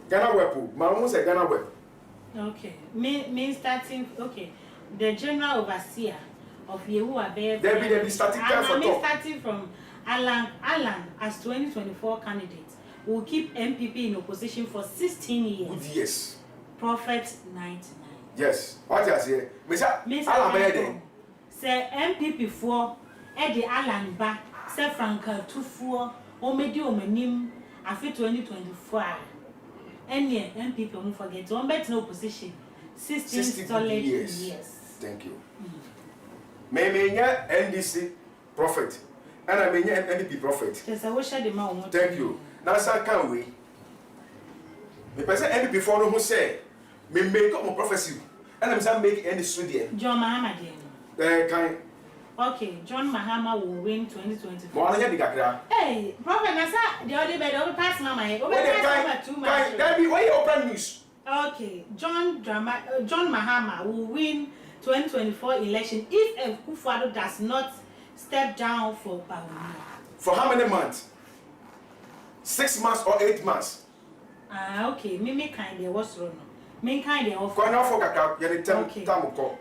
Ghana wepo ma won say Ghana wep. Okay, me starting. Okay, the general overseer of Agyapong. There be starting for talk. Starting from Alan as 2024 candidate will keep MPP in opposition for 16 years. Good years. Prophet 99. Yes. What you say? Mr. Alan Beden. Say MPP for Eddie Alan ba say Franka Tufuo o medi o manim afi 2024. Any MPP won't forget. One bet no opposition. 16 solid years. Thank you. Me NDC prophet. And I mean NDP prophet. Yes, I wish I the man. Thank you. Now sir can we? Me person NDP for no who say me make up my prophecy. And I'm saying make any studio. John Mahama there. Can okay, John Mahama will win 2024. Hey, Prophet Nasa, the only bed over past Mama. Over 2 months. That be why you open news. Okay, John Mahama will win 2024 election if Akufo-Addo does not step down for Bawumia. For how many months? 6 months or 8 months? Okay, me kind of what's wrong. Me kind of okay.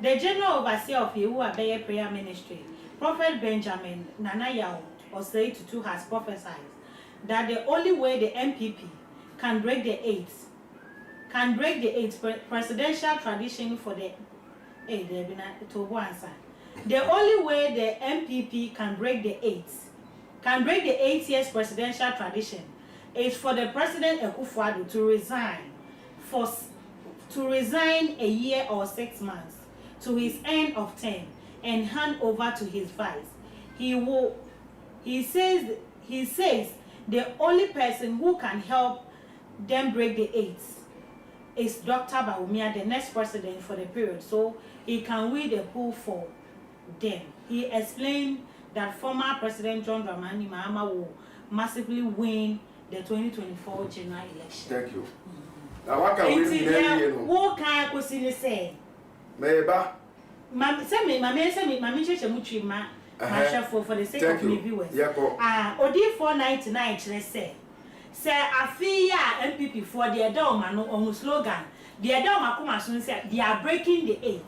The general overseer of Agyapong Prayer Ministry, Prophet Benjamin Nanaya Osei has prophesied that the only way the MPP can break the eighth presidential tradition for the the only way the MPP can break the 8 years presidential tradition is for the President Akufo-Addo to resign a year or 6 months to his end of term and hand over to his vice. He will He says the only person who can help them break the 8 is Dr. Bawumia, the next president for the period, so he can win the pool for them. He explained that former President John Dramani Mahama will massively win the 2024 general election. Thank you. Now what can we do? What can I say? Meba. Mami cheche muchi ma for the sake of my viewers. Odi 499 say afia MPP for the Adoma no on slogan. The Adoma kuma so say they are breaking the 8.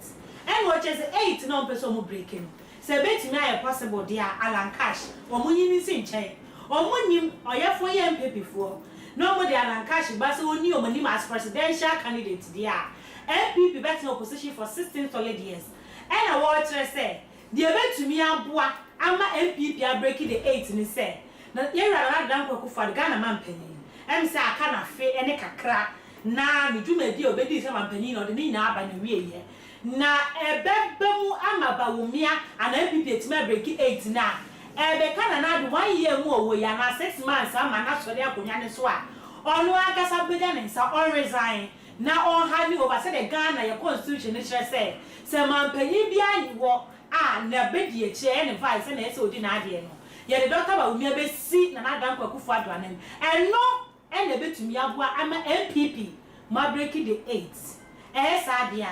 And what is 8 no person mo breaking. Say bet me are possible they are Alan Cash. Omo yin sin che. Omo nim oyefo ye MPP for. No more the Alan Cash but so oni omo nim as presidential candidate there. MPP bet in opposition for 16 solid years. And I want to say the event to me abua ama MPP are breaking the 8 ni say. Na yera dan kwaku for the Ghana man panyin. Em say aka na fe ene kakra na me dwumadi obedi say man panyin no de ni na aba na wie ye. Na ebebemu ama Bawumia and MPP etima break 8 na ebe kana na do 1 year mu owo ya na 6 months ama na sori akonya ne so a onu agasa bega ne nsa on resign na on handing over say the Ghana your constitution ne say man panyin bia ni wo a na bedi e che ne vice na ese odi na ade no ye the Dr. Bawumia be si na dan kwaku fo ado anem eno ene betumi aboa ama MPP ma break the 8 esa dia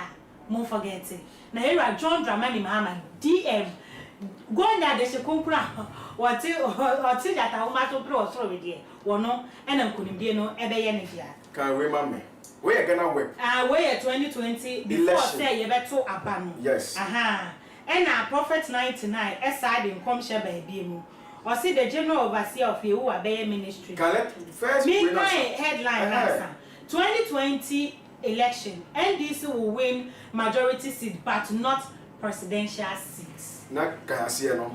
mon forget it. Na here John Dramani Mahama DM go na de se konkura what that I want to pro so with there wono ena nkunimdie no ebeye ne dia can we mame we are gonna work we 2020 before say ye beto aba no yes ena prophet 99 aside in come share by mu or see the general overseer of you abeye ministry first headline answer 2020 election NDC will win majority seat but not presidential seats. Na kasie no.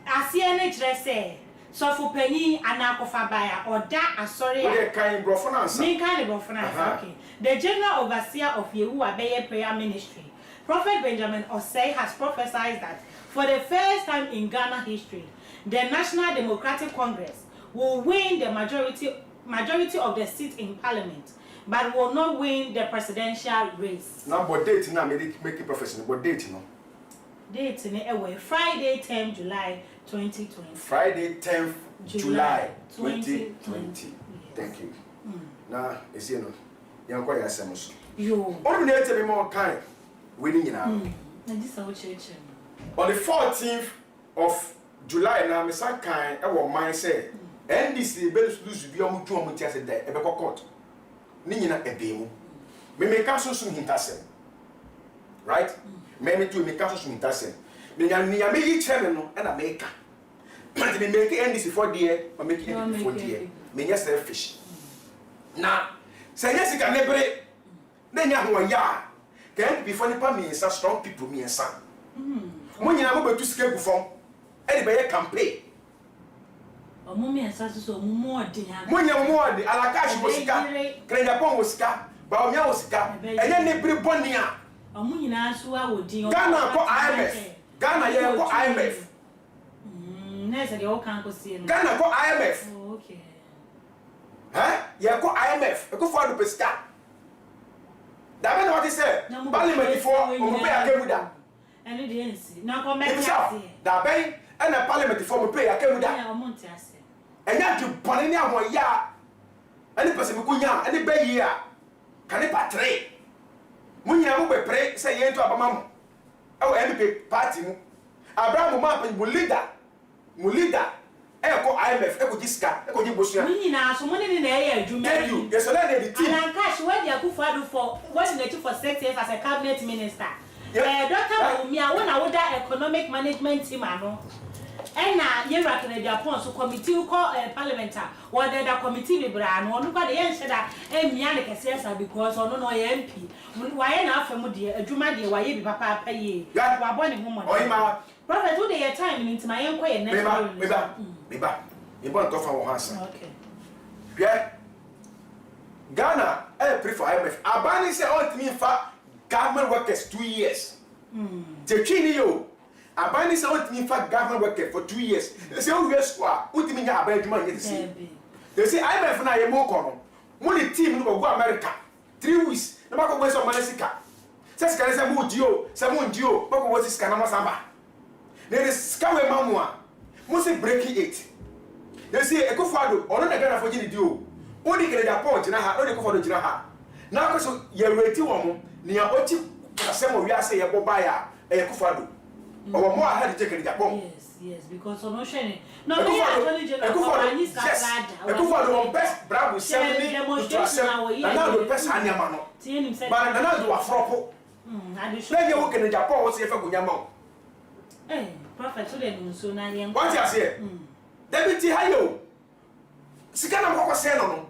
Asie ne kire say so for penny anakofa baya oda asori. We kan brofo na answer. Me kan brofo na answer. Okay. The general overseer of Yehu Abeye prayer ministry, Prophet Benjamin Osei, has prophesied that for the first time in Ghana history, the National Democratic Congress will win the majority of the seats in parliament, but will not win the presidential race. Now, what date now make a prophecy? What date no? Date in Friday 10 July 2020. Friday 10th July 2020. Yes. Thank you. Now, is you know, you're quite a samos. You. Only need to be more kind. Winning now. This is our church. On the 14th of July, now, Mr. Kind, our mind said, NDC bells lose be on to a mutia said that a court. Nina ebemu. Me make us soon hintasem. Right? Me to make us soon hintasem. Me me chairman and a maker. But me make NDC for dear or make it for dear. Me yes selfish. Now, say yes, you can never. Then you have 1 year. Can be funny for me and some strong people, me and son. When you are to scale from anybody campaign. Mummy and Sasso more dear. When you are more the Alakash was Agyapong was car, Boakye was car, and then they bring Bonia. A moon answer would deal. Ghana for IMF. Ghana here for IMF. Never the old can't see. Ghana for IMF. Okay. Huh? You go IMF. You go for the pesca. That means what he said. Parliament before we pay a kemuda. And it didn't see. Now come back. That bay and a parliament before we pay a kemuda. And yet you Panania 1 year. Any person who could yam any bay year. Can it patre? When you have a pray, say yen to Abamam. Oh, MP party. Abraham Map will leader. Mulida. Eko IMF, Eko Jiska, Eko Jibosia. We now so money in the air. Thank you. Yes, I the team. And cash what you could for what's the for 6 years as a cabinet minister. Dr. Bawumia, when I would that economic management team, I know. And now you're rocking Agyapong, so committee call parliamentar, or the committee will brand, or look at the answer that Mianica says because or no MP. Why not from a Jumadi, why you papa pay? You are born in woman. Prophet, do they time into my own way? Meba, you want to go for answer. Okay. Yeah. Ghana, I prefer IMF. Abani say all to me for government workers 2 years. The Chinio, Abani say what me for government worker for 2 years. They say we school, what me nya abai djuma yet see. They say I be na ye mo kono. Mo the team no go America. 3 weeks. Na ba ko we so manesika. Say sika say mo dio, say mo dio, ba ko we sika na masamba. They sika we mamu a. Mo say breaking 8. They say Ekofado, ono na Ghana for gini dio. Odi kele Agyapong jina ha, odi Ekofado jina ha. Na ko so ye reti wo mo, ni a oti asemo wi ase ye boba ya, Ekofado. Owo mo a ha de kele Agyapong. Yes, because ono shene. No, me actually just Ekofado on best bravo 70 to 7. Na na do pesa anyama no. Ba na na do afropo. Na ye wo kele Agyapong wo se ye fa gunyama. Prophet so dey nso na ye. What you say? Deputy Hayo. Sikana mko say no.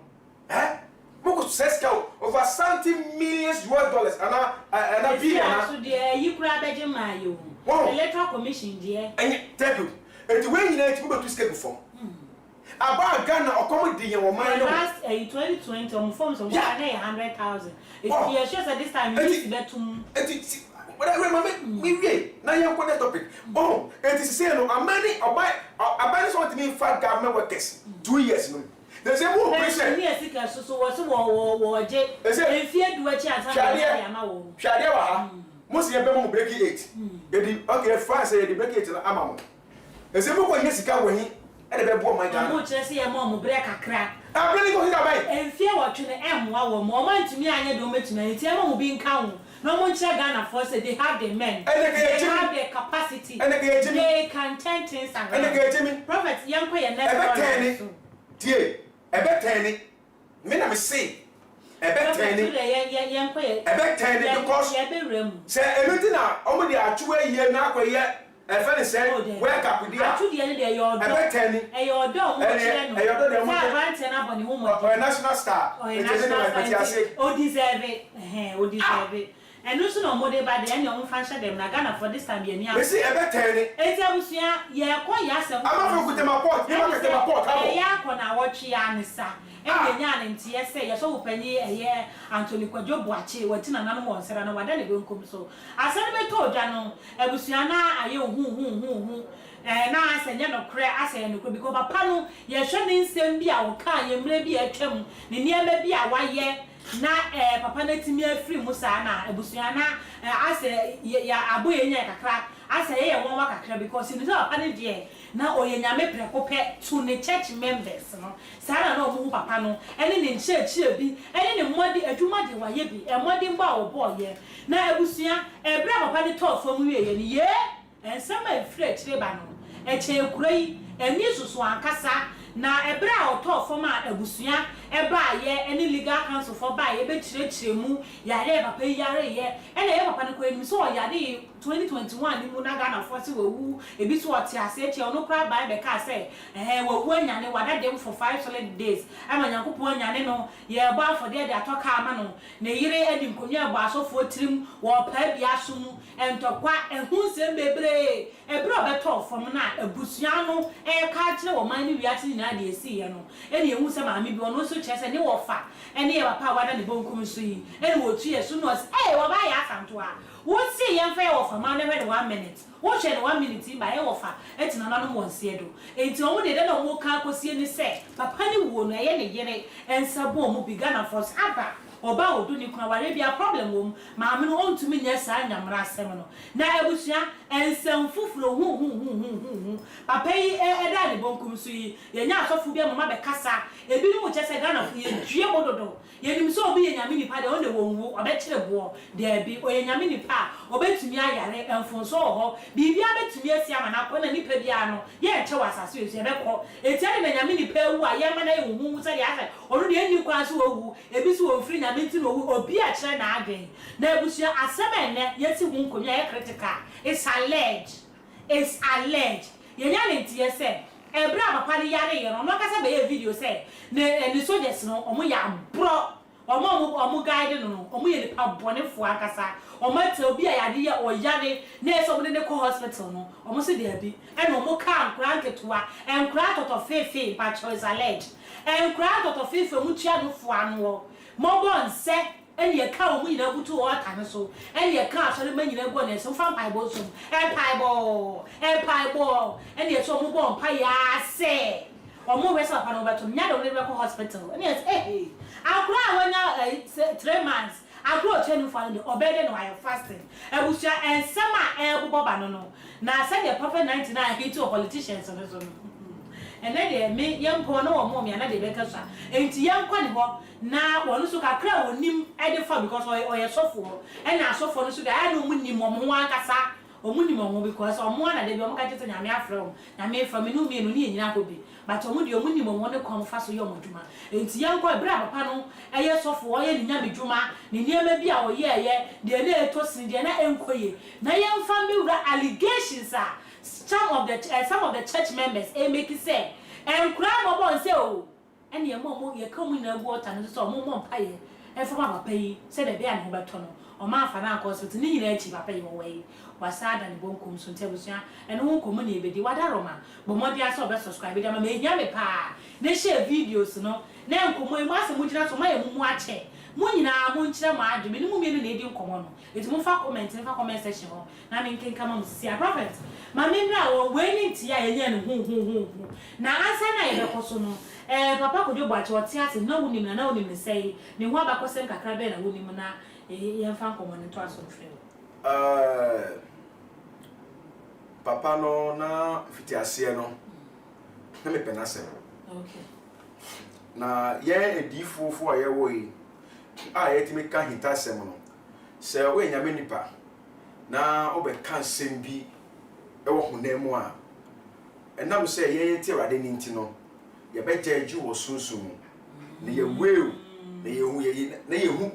Moko seska over $70 million and a billion. So dey you kura beje mayo. Electoral commission dey. Thank you. And the way you need to go to scale before. About Ghana or comedy in your mind. Last 2020 on forms of 100,000. If you sure this time you need to bet to but I remember we now you on that topic. Oh, it is saying no, many about what mean for government workers 2 years no. They say more pressure. Yes, so what's war J. They say if you do a chance, Shadia wa. Most of them break 8. Okay, France say they break 8 na amamo. They say mo yes ka we hin e de be bo my Ghana. Mo chere say e mo break akra. I really go here by. Enfie watwe na emwa wo mo mantumi anya do metumi nti e mo bi nka wo. No one check Ghana for say they have the men. They have the capacity. They can turn things around. And Prophet, young boy, never. Dear, a bet tenny. Men I say. A bet tenny. Young boy, a bet tenny because say everything now. Only the Atsu here now for yet. A friend said, wake up with the Atsu the end of your bet tenny. A your dog, a national star. Oh, deserve it. Oh, deserve it. And also no more by the end of function them na Ghana for this time year. We see ebe turning. Eti abusia ye kwa yasem. Ama for kutema port, you make them port. Ya kwa na watchi anisa. Enye nya ne ntie se ye so wopanyi eye Anthony Kodwo Boakye wati na nanu won sera na wada ne benkom so. Asane be to odwa no abusia na aye hu. Na asenye no kre asenye no kre because papa no ye hwe ne nsem bi a wo ka ye mre bi atwam ne niema bi a waye na papa na timi afri musa na ebusuya na ase ya aboye nya kakra ase ye won wa kakra because you know papa ne de na oyenyame prekope to ne church members no sara na omu papa no ene ne nchechire bi ene ne mmodi adwuma de waye bi mmodi mba obo ye na ebusuya ebra papa ne to fam wie ye ni ye ensema efre chire ba no eche kurai eni susu ankasa na ebra oto fom a abusuya eba ye eni legal council for ba ye be chire mu yare papa yare ye ene ye papa ne ko eni so yare 2021 ni mu na Ghana for se wewu ebi so oti ase eche ono kra ba be ka se wewu anyane wada dem for 5 solid days ama nyankopon anyane no ye ba for there atoka ama no na yire edi nkonwa ba asofo tirim wo pa bia sum entokwa ehun se bebre ebra obeto fom na abusuya no ka kire wo man ni wiati na de esi ye no ene ehun se maami bi ono so chese ne wo fa ene ye papa wada ne bonkum so yi ene wo tu ye so no wo ba ya asanto a wo si ye mfa ye wo fa ma na we 1 minute wo che ne 1 minute ba ye wo fa etina na no mo nsie do enti omo de na mo ka kosie ni se papa ni wo no ye ne yere ensabo mo bi Ghana force aba oba odu ni kuna ware bia problem wo maami no ontumi nya sa nyamra asem no na ebusua ensem fufuro hu papa yi eda ne bonkum so yi ye nya asofu bia mama be kasa ebi ni mo chese Ghana fu ye due bododo ye nim so obi ye nyame nipa de on de wonwu obekire bo de bi o ye nyame nipa obetumi ayare enfonso ho bibia betumi asi ama na ko na nipa bia no ye eche wasase ye be ko etiane na nyame nipa ewu a ye ma na ye hu se de ase onu de eni kwa so owu ebi so ofri na menti no obi a kire na adwen na ebusua asebenne yesi hu nkonya ye critical it's alleged ye nya ne tie se ebra papa de yare ye no kasa be ye video se ne soldiers no omo ya bro omo guide no omo ye nipa bone fo akasa omo te obi a yade ye oyare na eso mo ne ko hospital no omo se de abi e no omo ka ankra nketua enkra toto fefe pa choice alleged enkra toto fefe mu tua no fo ano mo bon se and ye cow me na butu or can so and ye car so many na go and some fan pieball so and pieball and ye so mo pie say or more rest up and over to Nyado hospital and yes I cry when 3 months I grow training for the obedient while fasting. I will share and summer Boba no. Now send a perfect 99 hit to politicians on this one. And then they make young pono or mommy and they make us. And to young Quanibo now one look at crowd on him at the farm because or a software. And I saw for the sugar I don't win him or Moankasa or minimum because or more than they don't get it and from. I made from a new meal in Yakobi. But Omudi or minimum want to come fast your Mojuma. It's young quite brave panel, a year software in Yami Juma, the near maybe our year, the near tossing the enquiry. Now young family allegations are. Some of the church members make it say and cry more and say oh and your mom you come in the water and so more pay and from our pay said a bear and Hubertono or my father cause with need a cheap pay away was sad and won't come soon tell and won't come in with the water but more dear so best subscribe with them and make yammy pa they share videos no now come my master would not my watch Munina won't tell my minimum lady come it's more for comment in for comment section now I can come on see a prophet. Mami na waiting tia yenye hu na asa na ye bekoso no papa Kodwo Boakye otiase na woni na woni me sei ne ho abakosem kakra be na woni mu na ye mfa komo ne to aso frɛ papa no na fitiase no na me penase okay na ye edifofo a ye wo yi a ye timi ka hitasem no se we nyame nipa na obeka nsem bi ewo honemu a enam se ye ti awade ni nti no ye be jeju wo sunsun ne ye wew ne ye hu ye ne ye hu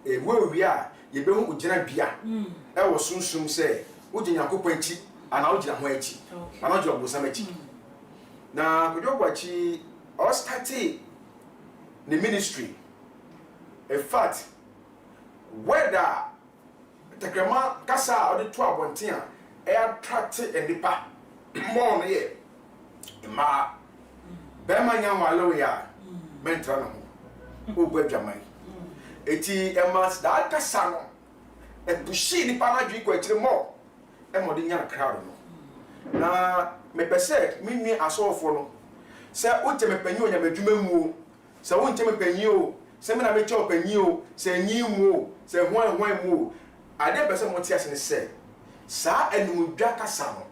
ye wew wi a ye be hu ogina bia ewo sunsun se wo ginya kokon chi ana wo gina ho achi ana wo jobo sam achi na Kodwo Boakye o started the ministry in fact whether tekrema kasa o de to abonten a attract enipa more no ye ma be manya wale ya mentra no ogwa dwaman eti emas da kasa no e bushi nipa na dwi kwa kire mo e mo de nya crowd no na me pese minni asofo no se o te me panyi onya madwuma mu se wo nte me panyi o se me na me che o panyi o se nyi mu o se hwan mu ade pese mo ti ase ne se sa enumudwa kasa no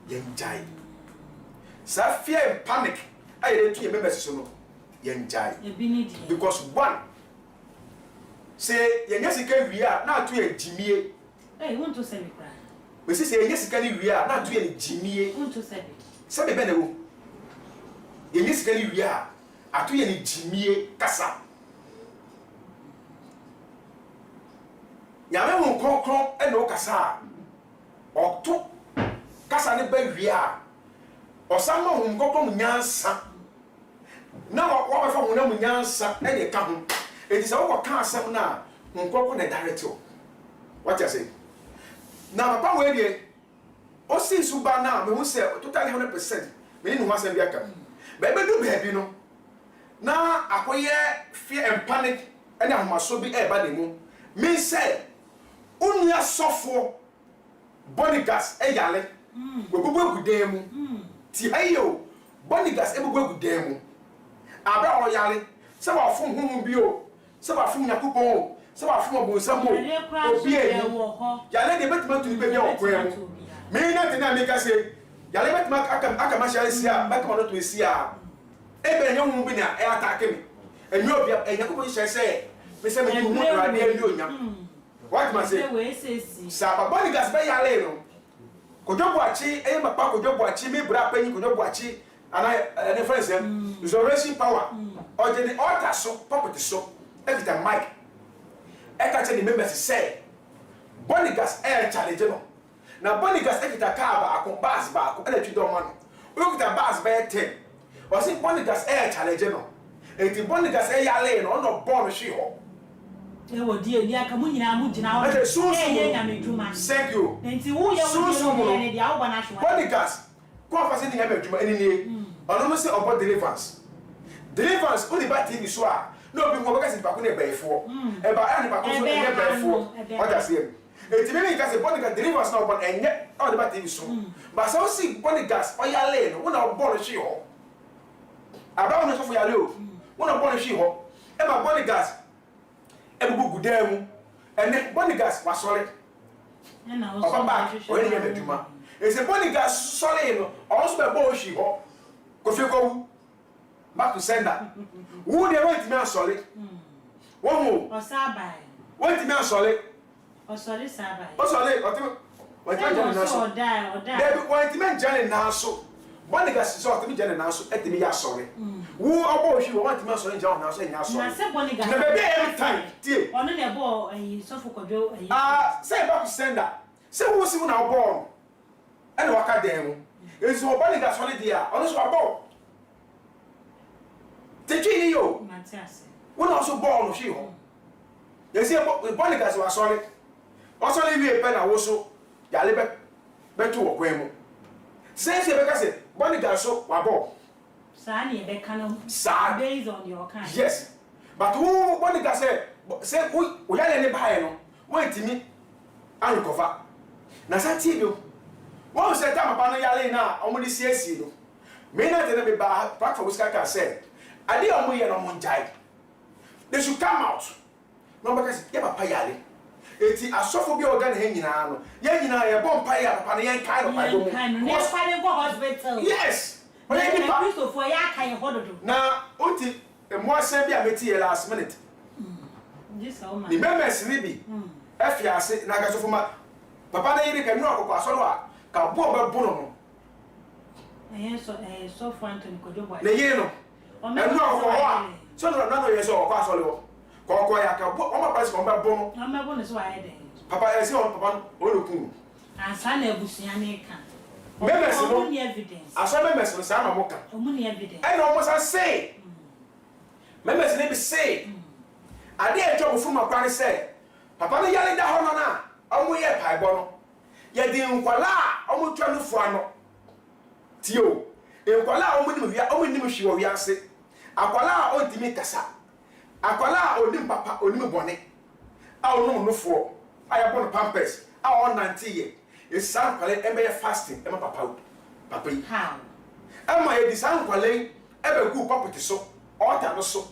yenjai sa fear and panic ayere tu ye members so no yenjai because one say yenya sika wia na atu ye jimie want to say me cry we say yenya sika ni wia na atu ye jimie want to say be be na wo yenya sika ni wia atu ye ni jimie kasa nyame won konkron e no kasa Okto kasa ne ba wia osama hum kokon nyansa na wa ba fa hum na nyansa e de ka ho edi se wo ka asem na hum kokon na direct o what you say na papa we de o si suba na me hu se totally 100% me ni hu asem bi aka ba be do be no na akoye fear and panic ene ahomaso bi e ba de mu me say unya sofo body gas yale we bubu egudemu ti ayo body gas bubu egudemu abra o yale se wa fun humu bi o se wa fun yakupon o se wa fun obonsam o obi eyi yale de betima tu be bi o kwemu me na de na me ka se yale betima aka ma sha sia ba ka no to sia e be nya humu bi na e attack me enyo obi yakupon sha se me se me humu ra de enyo nya what man say sa body gas be yale no Kodwo Boakye e ma pa Kodwo Boakye me bra pani Kodwo Boakye ana ne friends resurrection power or the altar so property so every time mic e ka che the members say body gas e challenge no na body gas e kita ka ba akon bas ba akon e twi do ma no o kita bas ba 10 o say body gas e challenge no e ti body gas e yale no no born hwe ho ewo die ni aka munyina mugina wo ye nya medwuma thank you enti wo ye wo ne dia wo bana hwa podcast ko afase ni nya medwuma eni ni ono mo se about deliverance o di ba tv so a no bi mo be kasi pako na ebefo e ba ani pako so e ebefo o da se eti me ka se Bodyguard delivers na obon enye o de ba TV so ba so si Bodyguard o ya le no wona obon hwe ho aba wona so fo ya le o wona obon hwe ho e ba Bodyguard e bu gudamu ene Bodyguard wa sore na o so ba o ye me duma e se Bodyguard sore no o so be bo hwe ho ko fi ko back to sender who dey wait me asole won mo o sabai wait me asole o sole sabai o sole o ti wait me jani na so dey wait me jani na so Bodyguard so o ti jani na so e ti me ya sole wo obo hwi wo wait me asole jani na so enya sole na se Bodyguard na be every time tie ono na bo so for Kodwo say back to sender say wo si mo na obo e na waka dem mo ezo Bodyguard sole dia ono so obo Tejini yo. Matias. Wona also born no she ho. You see Bodyguard was sorry. Also leave you pen na wo so. Ya le be to wo kwan mu. Say be ka say Bodyguard so wa bo. Sa na e be kan based on your kind. Yes. But who Bodyguard say we ya le ne bae no. Won timi an cover. Na sa tie bi. Won say ta papa no ya le na o mo di CSC no. Me na te na be ba platform ska say ade omo ye no monjai they should come out no because ye papa yale eti asofo bi oga na he nyina no ye nyina ye bom pa ya papa na ye kai no pa do mo was fare go hospital yes when you ni pa Christo for ya kai hododo na oti mo ase bi ameti ye last minute this all man ni members ni bi afiase na ga sofo ma papa na yiri ka nu akoko asoro a ka bo be bo no so for Anthony Kodwo boy na yiri no enu akoko ho so no na no ye so akoko asoro ho koko ya ka bo o ma pa se ko be bo no o me bo ne so wa ye den papa e se o papa o lo ku ansa na ebusia ne ka members no ni evidence aso members no sa na mo ka o mu ni evidence e no mo sa say members ne bi say ade e job fu ma kwani say papa no yale da ho no na o mo ye pai bo no ye di nkwala o mo twa no fu ano tio nkwala o mo ni wia o mo ni mo hwi wo wia se akwala o ntimi kasa akwala o nim papa o nim bone a o no fu aya bon pampers a o 90 ye e san kwale e be fasting e ma papa yi how ama ye di san kwale e be ku property so o ta no so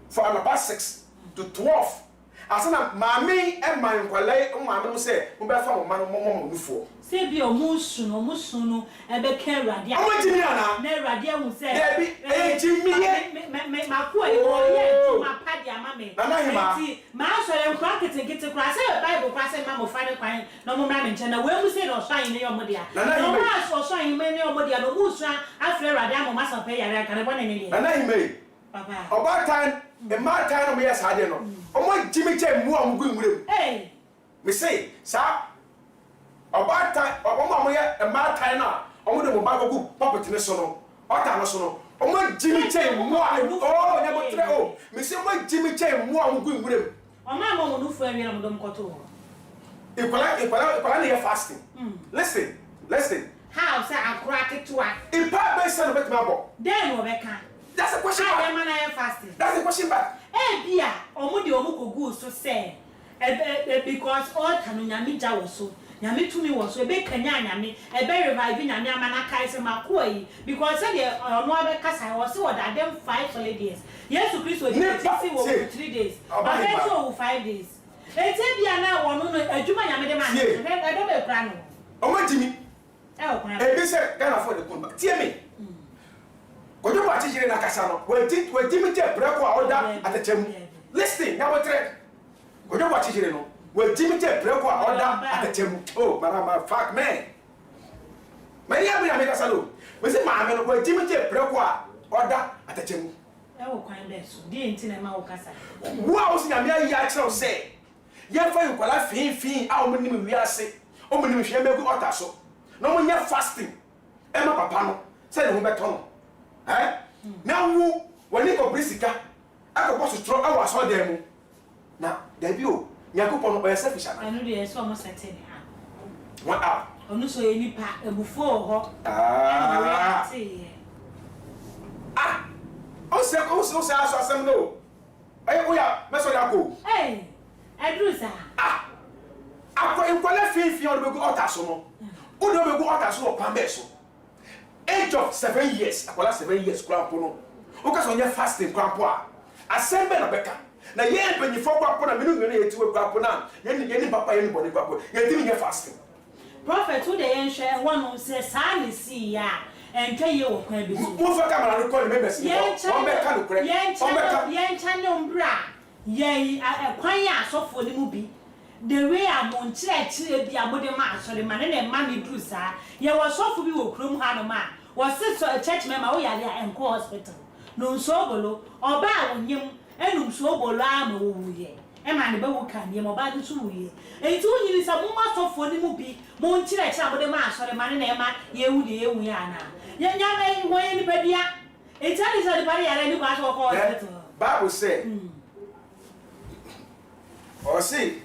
for about 6 to 12 asana mami e man kwale o ma no se mo be fa mo ma no mo fu se bi o mu sunu e be ka Awurade o mo jimi ana na Awurade hu se e bi e jimi ye ma ko e o ye ma pa dia ma me na hima ma so le nkwa kete kra se Bible kwa se ma mo fa ne kwan na mo mra me nche na we mu se no shan ne yo mo dia no ma so shan me ne yo mo dia no mu shan afre Awurade amo ma so pe yare aka ne bona ne na hima papa oba time e ma time no mo yes ade no o mo jimi che mu o mo gu nwure eh me say sa oba time o mo ye e ma time na o mo de mo ba go property ne so no o ta no so no o mo jimi che mu o nya mo tre o me say mo jimi che mu o mo gu nwure o ma mo no fu awi na mo dom koto Equal near fasting. Listen. How say akura ketwa? In part by son of it, Mabo. Then we can. That's a question. I am an fasting. That's a question back. Bia, omudi omuko go so say. Because all Tanunyami Jawoso, Yami to me was so big Kanyami, a very reviving Yamana Kaisa Makoi, because I know Casa was so that them 5 solid days. Yes, to Christ was 3 days. But then so 5 days. Etebia na wono no adwuma nyame de ma na e do be kra no o ma jimi e bi se Ghana for the kun tie me Kodwo ba chijire na kasa no we jimi te breko a oda atachem listen na wotre Kodwo ba chijire no we jimi te breko a oda atachem oh mama fuck man many abi na me kasa lo we se ma me no we jimi te breko a oda atachem e wo kwan be so die nti na ma wo kasa wo o si nyame ya kire o se ye fa yukwala fin a o mo nim wiase o mo nim hwe megu ota so no mo nya fasting e ma papa no se ne ho beto no na wu woni ko brisika akoko so tro awa so dem mu na da bi o nyakopo no o selfish ana anu de so mo setting ha what out onu so ye nipa ebufo ho o se aso asem no oya meso ya ko Edrusa akwa nkwale fin on be go altar so no o do be go altar so o pan be so age of 7 years akwala 7 years kura po no o ka so nya fasting kura po a asembe na beka na ye empanyifo kura po na menu menu ye tiwe kura po na ye ni papa ye ni body kura po ye ti nya fasting prophet who dey enhwe one say sa ni si ya entwe ye wo kwa bi so mo fa camera no call me besi o be ka no kure o be ka ye ncha ne ombra ye kwan ya asofo ni mu bi the way amon chire bi amode ma asore ma ne ma ni dru sa ye wo sofo bi wo krom ha no ma wo se so church member wo yale enko hospital no nso bolo oba awonyem enum so bolo ama wo wuye e ma ne be wo kan ye mo ba du so wuye enti wo nyiri sa mo ma sofo ni mu bi mo chire amode ma asore ma ne ma ye wu de ye wu ya na ye nya me wo ye ni pa bia enti ali so de bari yale ni kwa so ko hospital Bible say o see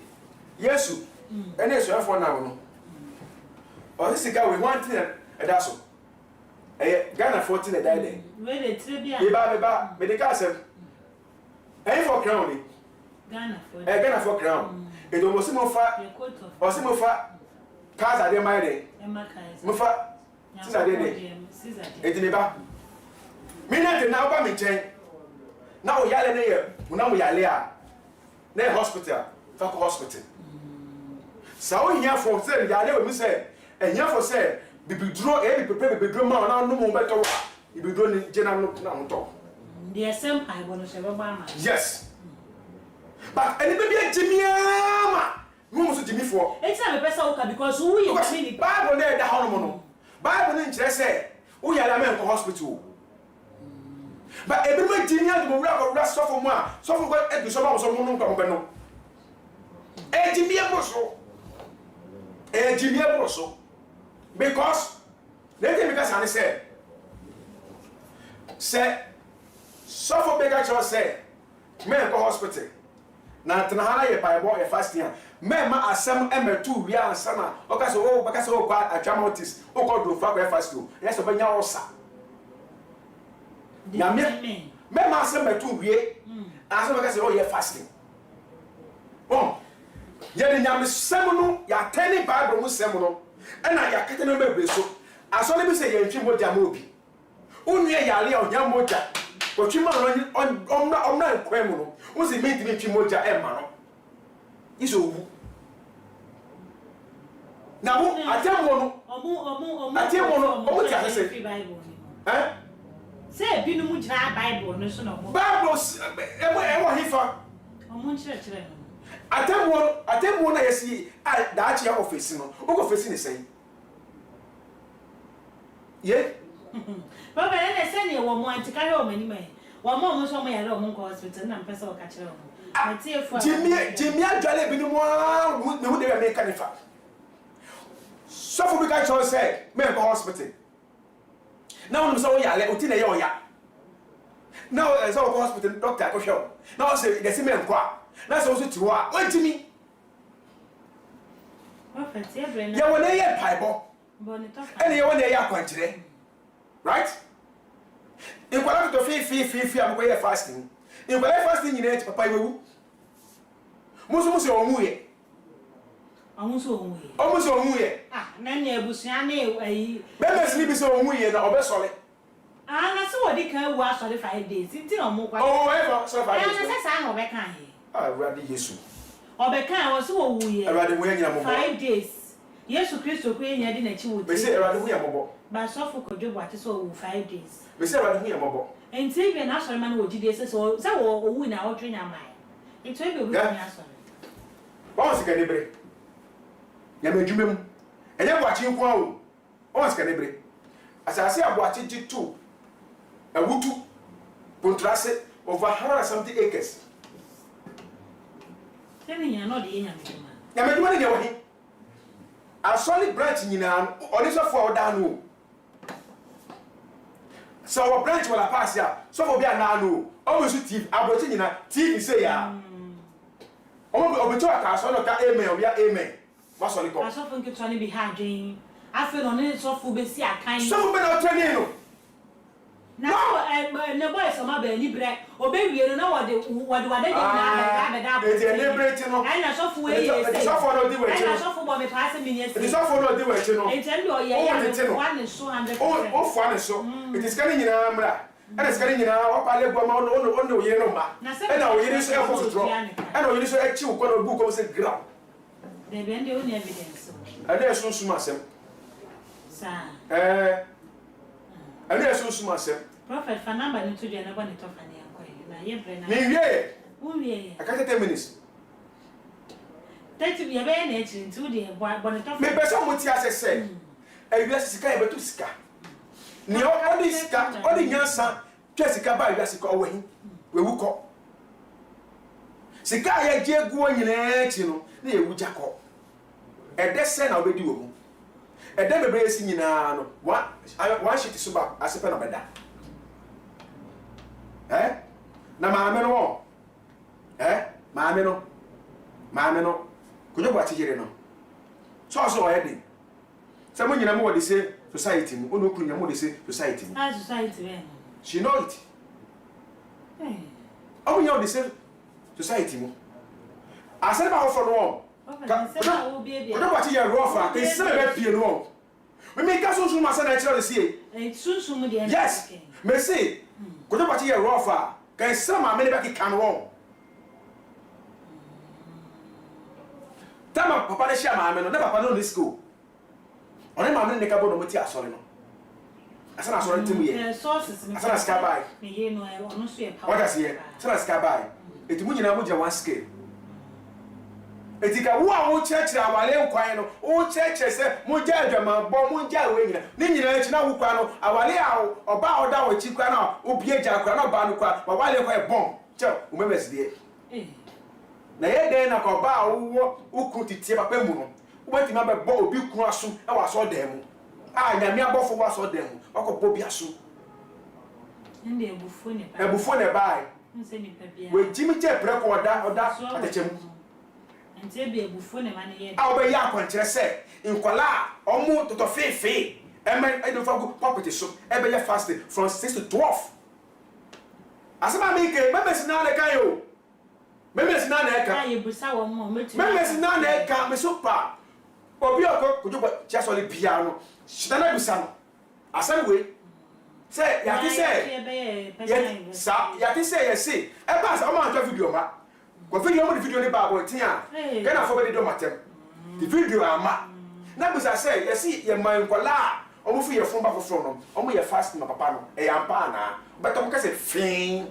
Yesu ene so afọ na no o si sika we want thing e da so Ghana 14 e die there we dey trebia be ba medical self for crown ni Ghana for crown e do mo si mo fa cars ade mai de mo fa ti ade de e ti ne ba mi na de na ba mi chen na o yale ne ye mo yale a na hospital fa hospital sa o hia for say yale o mi say ehia for say bibidro e bi prepare bibidro ma na no mo beto wa bibidro ni jena no na mo to the same I want to say ma yes but any baby jimiama mo so jimi for it's a person who can because who you mean Bible na da hono mo no Bible ni kire say o yale am ko hospital but ebi mo jimia do mo wura sofo mo a sofo ko e bi so ma so mo no ko be no Jimmy Broso. Because let me because I say suffer bigger church say men go hospital. Na tana ye Bible e fasting. Men ma asem M2 wi ansa na o ka so because o kwa Agyapong o ko do fa go fasting. Yes o banya osa. Na men ma asem M2 wi ansa because o ye fasting. Bon ye ni nyame sem no ya tani Bible mu sem no e na ya kete no mebre so aso le bi se ye ntwi moja ma obi unu ye yale o nya moja o twi ma no omna nkwan mu no o se menti ni ntwi moja e ma no iso wu na wo atemo no omu ti ase se bi no mu jira Bible no so no Bible e wo hifa omu chire Atemu na yesi da achi ya office no. O office ni sei. Ye? Baba na se ne wo mo antikare o mani mai. Wo mo so mo yare o mo hospital na mpesa o ka kire o. Na tie fu. Jimmy adwale bi ni mo me hu de be make kanifa. So for because you say me go hospital. Now no so yare o ti na ye o ya. Now so go hospital doctor go show. Now say the me nkwa. That's also to what? Wait to me. You want to hear Bible? And you want to hear quantity, right? You want to feel I'm going fasting. You want fasting in it, Papa. You must almost Ah, Nanya Busiane, Better sleep so weird or best solid. I saw what can wash for 5 days. It's no more. Oh, ever so I rather Yesu. Obeka was so we rather when you 5 days. Yesu Christo Queen, I didn't you. They say rather we are mobile. But so for Kodwo what is so 5 days. We say rather we are mobile. And say the national man would do this so win our train your mind. It will be answer. Once again, break. Yamajumum. And then watching Quao. Once can break. As I say, I'm watching two. A wutu. Contrasted over 170 acres. You're not the young man. A solid branch in an audition for down. So our branch will pass ya. So for be a nano. Always with TV. I'm watching in a TV say ya. Oh, we talk as on a amen. We are amen. What's on the call? I saw from Kitchen be hiding. I feel on it so for Bessia kind. So we're not training. na boy so ma ba ni bre obewie no na wode na da e dey liberate no na so fu e say so for no di we na so fu bo me pass me ni say so for no di we no e tell you ya one so 100% o fa ne so it is kan nyina mra ana skari nyina wa pa le gwa ma ono o yire no ma na o yire so e ko so tro ana o yire so e chi ko no bu ko se gram de be ndi oni evidence ana so suma asem sa ana so suma asem prophet fa number ni to je na bone to fa ni anko na ye bre na ni wie u wie akata 10 minutes 30 ye be na e chiri ntu de bone to fa me person mo ti asese ewia sika e betu sika ni o di sika o di nyansa twa sika ba ewia sika o wahin wewu ko sika ye je gu onyina echi no na ye wuja ko ede se na obedi wo mu ede bebre esi nyina no wa shit so ba asepe na beda na maame no maame no kunyo gwa tijere no so o ye di se mo nyina mo wo de se society mu ono kunya mo de se society mu society we she know it o nya de se society mu asere ba ho for no o gwa tijere ro fa ke se be pie no me ka so so ma se na chiro de sie sunsun mu de yes me say kunyo gwa tijere ro fa ke se ma me ne ba ki kan won tama papa de share ma me no na papa no school one ma me ne ka bo no moti asori no asana asori timu ye asana ska bai me ye no e ono so e power what say asana ska bai etimu nyina mo je one scale etika wo a wo chechira awale nkwan no wo chechire se mo je adwama bo mo je awe nyina ni nyina echi na wo kwa no awale a oba oda wo chi kwa na obie ja kwa na ba no kwa awale kwa e bom che o memes de na ye den na ko ba wo ukru titie papa mu no ubati ma be bo obi kru aso e wa so dan mu nyame abofo wa so dan mu akọ bi aso ndi ebufo ne bai nse ni pebia we jimi che preko oda atechem nse bi ebufo ne ma ne ye obe ya akwankyere se nkwala omu toto fefe edo fa go property so ebe ya fast from 6 to 12 asema mi ke members na le kan yo members na na eka aye busa wo mo metu members na na eka me so pa obi oko kujo cha so le bia no shitana busa no asan we say ya ti say ya ti say yes e ba sa o ma twa video ma ko video mo di video ni ba bo tin a ke na fo be di do matem di video ama na busa say yes ye man kwala o mo fu ye fun ba foforo no o mo ye fast na papa no e ya pa na but o mo ka say fin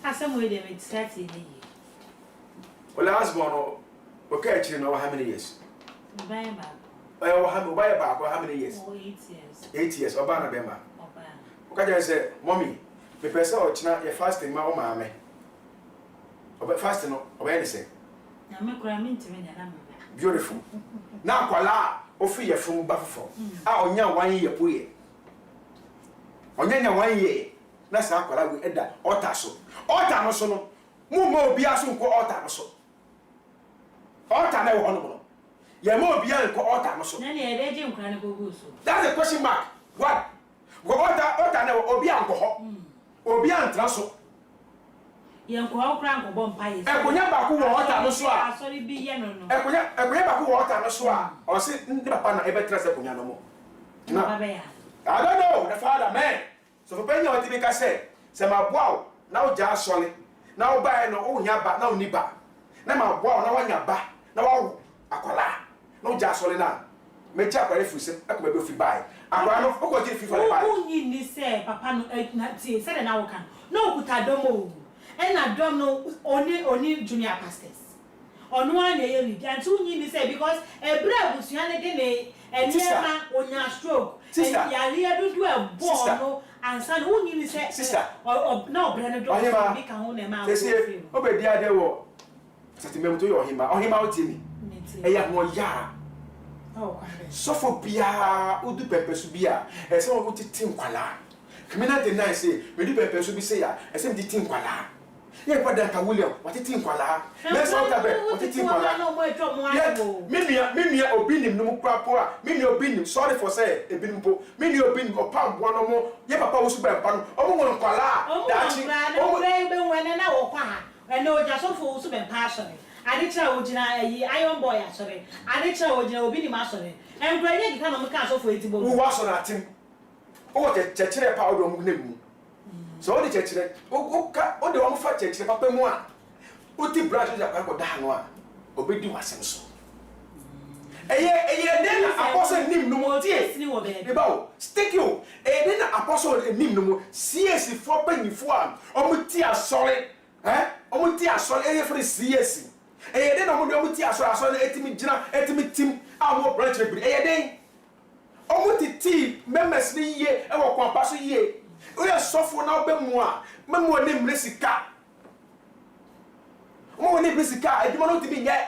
asem we dey make start in here well husband okay actually know how many years buy back how many years 8 years 8 years oba na bema okay just say mommy me person o china your fasting ma o ma me oba fasting no oba any say na me kura me ntime na na beautiful na kwala o fi ye fun ba fofo a onya wan ye poye onya wan ye na sa kwala we eda ota no so no mu ma obi aso nko ota no so ota na wo no ye ma obi an nko ota no so na ne ede je nkra ne gogo so that's a question mark what go ota na obi an ko ho obi an tra so ye nko okra nko bo mpa ye ekonya ba ko wo ota no so a sorry bi ye no ekonya ba ko wo ota no so a o se ndi papa na ebe tra se konya no mo na baba ya I don't know the father man so for penya what be ka say ma boa na o ja asole na o ba no o nya ba na o ni ba na ma boa na wa nya ba na wa akola na o ja asole na me ja kware fuse akoma be fi bai akola no o ko ji fi for bai o nyi ni say papa no na tie say na wo kan na okuta domo e na dom no oni junior pastors onu an ye bi antu nyi ni say because ebra busuan de ne eniema onya stroke ya ria dudu e bo no ansa no nyi ni say sister na obra no do bi kan ho na ma o be dia de wo setimem to yo ohima o tie ni e ya mo ya sofo bia odu pepesu bia e se o titi nkwala criminal deny say me du pepesu bi say ya e se me titi nkwala Ye kwa Danka William, watiti nkwala. Let's all tabe, watiti nkwala. Mimi obinim no mu kwapo a, mimi obinim sorry for say ebinim po. Mimi obinim opam bo no mo, ye papa wo su ba mpa no. Omo won nkwala. Dachi. Omo be won na wo kwa ha. Ene oja so fo wo su be mpa so ne. Ade kira wo gina yi iron boy asore. Ade kira wo gina obinim asore. Enkura ye dika no mo ka so fo etibo. Wo wa so na atim. O te chechire pa odo mu nemu. So o de chechire, o de wo fa chechire papa mu a. O ti branch ja kwa da no a. Obedi wasem so. Eye den apostle nim no mo tie. E ba o, stick you. Den apostle nim no mo. CS for panifo a, o mo ti asore. O mo ti asore eye for CS. Den no mo ti asore etimi gina, etimi tim a mo branch ebiri. Den omo titi members ni ye e wo kwampa so ye o ye sofo na obe mu a memo ne mresika omo ne mresika edimo no tibi nye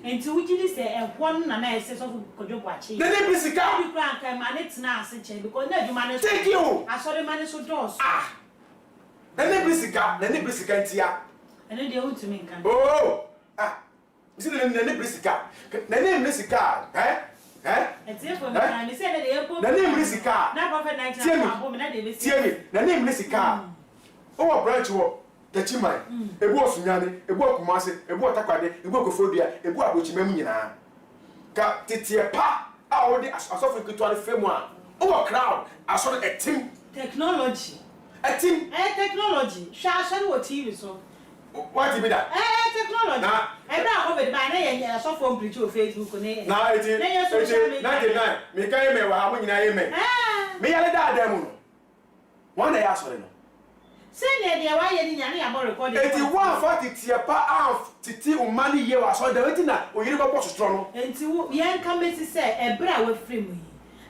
enti wujini se ehwon na na ese sofo Kodwo Boakye ne mresika bi kran kan ma ne tena ase che because na adwuma ne so thank you asore ma ne so dos ne mresika ntia ene de wutumi nkan oh isi ne mresika ne mresika Etiefo me kan me se na de yepo na ne mresika na prophet 19 abo me na de be tiemi na ne mresika o wo branch wo Tachimai, ebu osunyane, ebu okumase, ebu otakwade, ebu okofodua, ebu abochimem nyina. Ka titie pa a wo de asofo kitware femu a, o crowd aso de team technology. A team technology. Sha wo TV so. What be that? Technology. Na ebra ko be ba na ye asofo preach o Facebook ne. Na eti. 99. Me kan me wa ha mo nyina ye me. Me yale da adam no. One day asore no. Send the why you nyane abo recording. Eti one fat tie pa af titi o mani ye wa so da wetin na o yiri go sotro no. Enti ye nka meti say ebra we free mu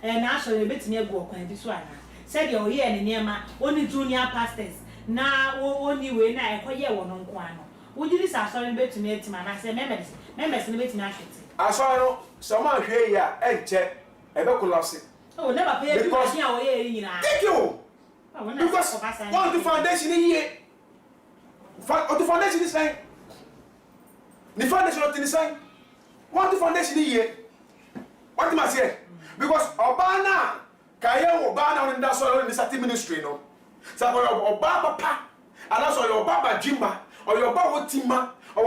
yi. Na so le betimi egu okwan bi so ana. Said the oye ne niema oni junior pastors na oni we na ekoye wo no nko ano. Wo jiri sa so le betimi etima na say members ne betimi ahwete. Aso no so ma hwe ya enche ebe collapse. Oh never pay you because ya oye nyina. Thank you. Because what the foundation here? What the foundation is saying? The foundation not in saying. What the foundation here? What do I say? Because Obana, Kaya Obana in that soil in the certain ministry, no. So your Papa, and also your Baba Jimba, or your Baba Tima, or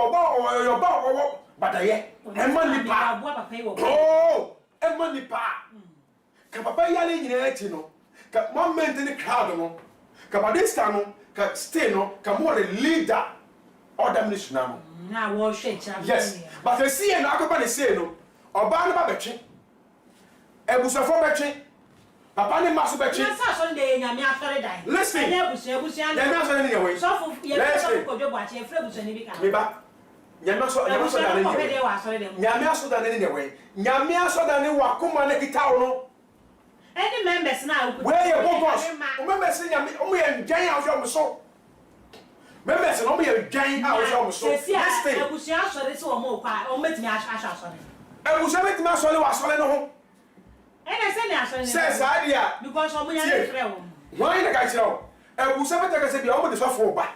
your Baba, but I and money pa. Oh, and money pa. Can Papa yelling in it, no? Ka moment in the crowd no ka badista no ka stay no ka more leader order ministry na na wo hwe cha. Yes, but the see no akoba ne say no oba no ba betwe ebusafo betwe papa ne maso betwe na sa so de nyame afere dan. Listen, na ebusu ya na so ne we so fu ye so Kodwo Boakye efre ebusu ne bi ka me ba nyame so da ne nyame so da ne we nyame so da ne wakoma ne kita no. Any members now where you go boss members nyame o me enjan a so so members no me enjan a so listen ebusu asore se o mo kwa o metimi asore ebusu metimi asore wa asore no ho ene se ne asore se sadia because o mo nya ne frɛ wo why na ka kire ebusu metaka se bia o mo de sofo ba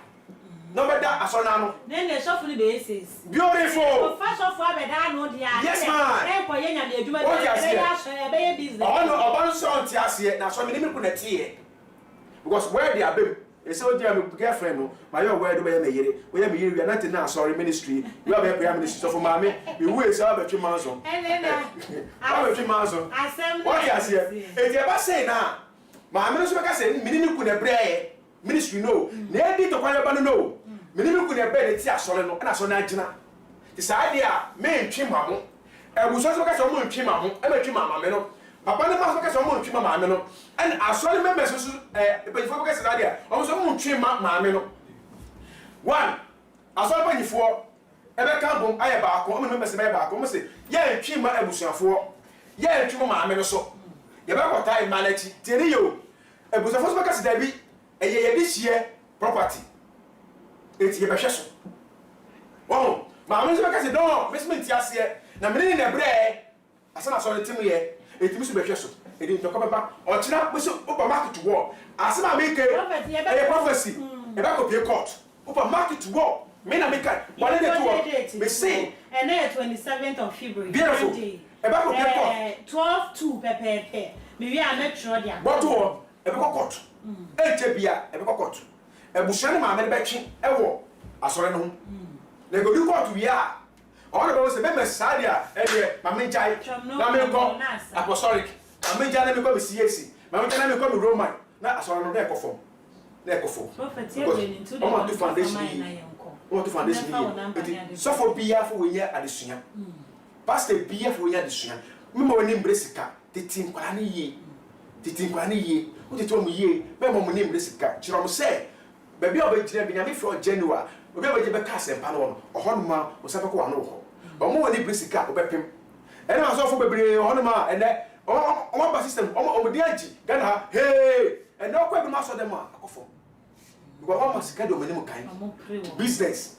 no be da asore na no ne sofo ni be ese beautiful o fa sofo abeda no dia yes man e ko ye nya de adwuma be asore be ye business oban so on ti ase na so me ni ku na tie because where they are bem e say o dia me girlfriend no my your word be me yire we me yire we na na sorry ministry we have prayer ministry so for mama we we say abetwe manzo abetwe manzo what you say e dia ba say na mama no so be ka say me ni ku na bre ministry no na edi to kwanya ba no me ni ku na bre ti asore no na so na agina ti sa dia me ntwe mamo e so ka so mo ntwe mamo e ma twe mama me no papa ne ma so ka so mo ntwe mama me no and asole members so e before ka say dia o so mo ntwe mama me no one asole panifo e be ka bom aye ba ko o members be ba ko mo say ye ntwe ma abusuafo ye ntwe mama me no so ye be ko tai manage tiri yo abusuafo so ka say da bi ye bi hie property eti ye be hwe so oh mama so ka say don basement ti ase na me ni na bre asana so le timu ye etimi so be hwe so edi ntoko beba o kira be so oba market wo asema me ke prophecy e ba ko pay court opa market war me na make one day to me say and 27th of February beautiful e ba ko pay court 12/2 pepe me wi a metro dia but wo e ba ko court e je bia e ba ko court e busuane ma me be twe e wo asore no ho na go du court wi a all about say me sadia e de ma me jai na me ko apostolic ma me jai na me ko be CAC ma me jai na me ko be Roman na asore no na e ko form na e ko form prophet here been into the foundation what to foundation here so for bia for we here adesua pastor bia for we here adesua me mo ni mbresika titin kwala ni ye o ti to mo ye be mo ni mbresika chiro mo say ba bia obegire bi nyame fro January obi obeje be ka sempa no ohonuma o sabe ko wa no ho o mo ni mbresika obepem ene ma so fo bebre ohonuma ene o ba system o di agi Ghana hey ene o kwa bi ma so dem akofo because one must get money kind business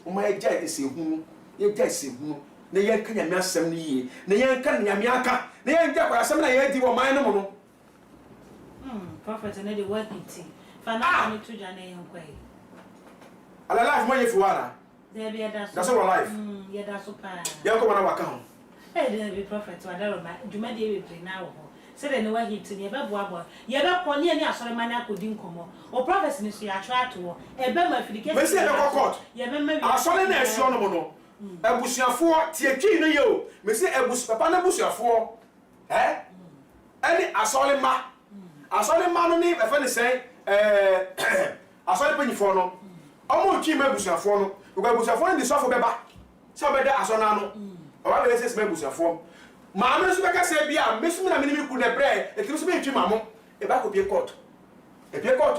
o ma eja ese hu ye ja ese hu na ye kan nyame asem ni ye na ye kan nyame aka na ye ja kwa asem na ye di wo man no no prophet na the work it fa na ni to ja na ye nkwa yi ala life mo ye fi wana there be that that's our life ye da so pa ye ko na waka ho there be prophet wa da ro ma djuma de be pre na wo say the no hit ni e be boabo ye be ko ni ani asore mani akodi nkomo o prophet ni so ya try to e be ma fidike me say e be court ye be ma asore na esi ono mo no ebusuafo tie twi no ye o me say papa na ebusuafo ani asore ma no ni e fa ni say asore panyifo no omo twi ma ebusuafo no because ebusuafo no di sofo beba se obeda asore na no o ba be say ebusuafo maame so beka se bia mesumi na menimi ku na bre e kiri so be twi mamo e ba ko pie court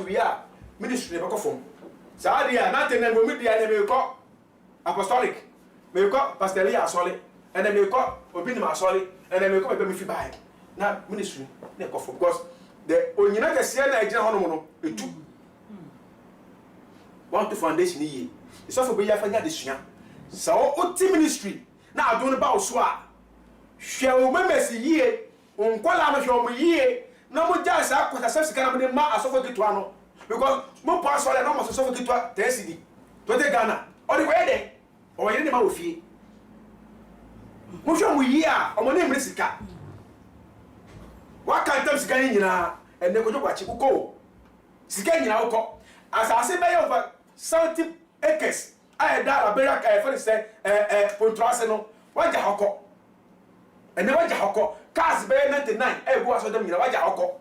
wi a ministry e ba ko fom sa dia na te na mo media na me ko apostolic me ko pastoria asole and me ko obi ni ma asole and me ko be me fi bai na ministry na ko fom because the onyina ka se na ejina hono no etu want to foundation yi so for be ya fanya de sua sa o ti ministry na adon ba o so a hwe o memesi yie onkola no hwe o yie na mo ja sa kwata sika na mo ma asofo kitwa no because mo pa so le no mo asofo kitwa TSD to te Ghana o de kwede o yire ne ma ofie mo hwe mo yie a o mo ne mresika wa kan tam sika nyina enne ko jokwa chi ko sika nyina uko asase be ye over 70 acres ai da abera ka e fa se pontrase no wa ja hoko ene waja hoko cars be 99 e go aso dem nyina waja hoko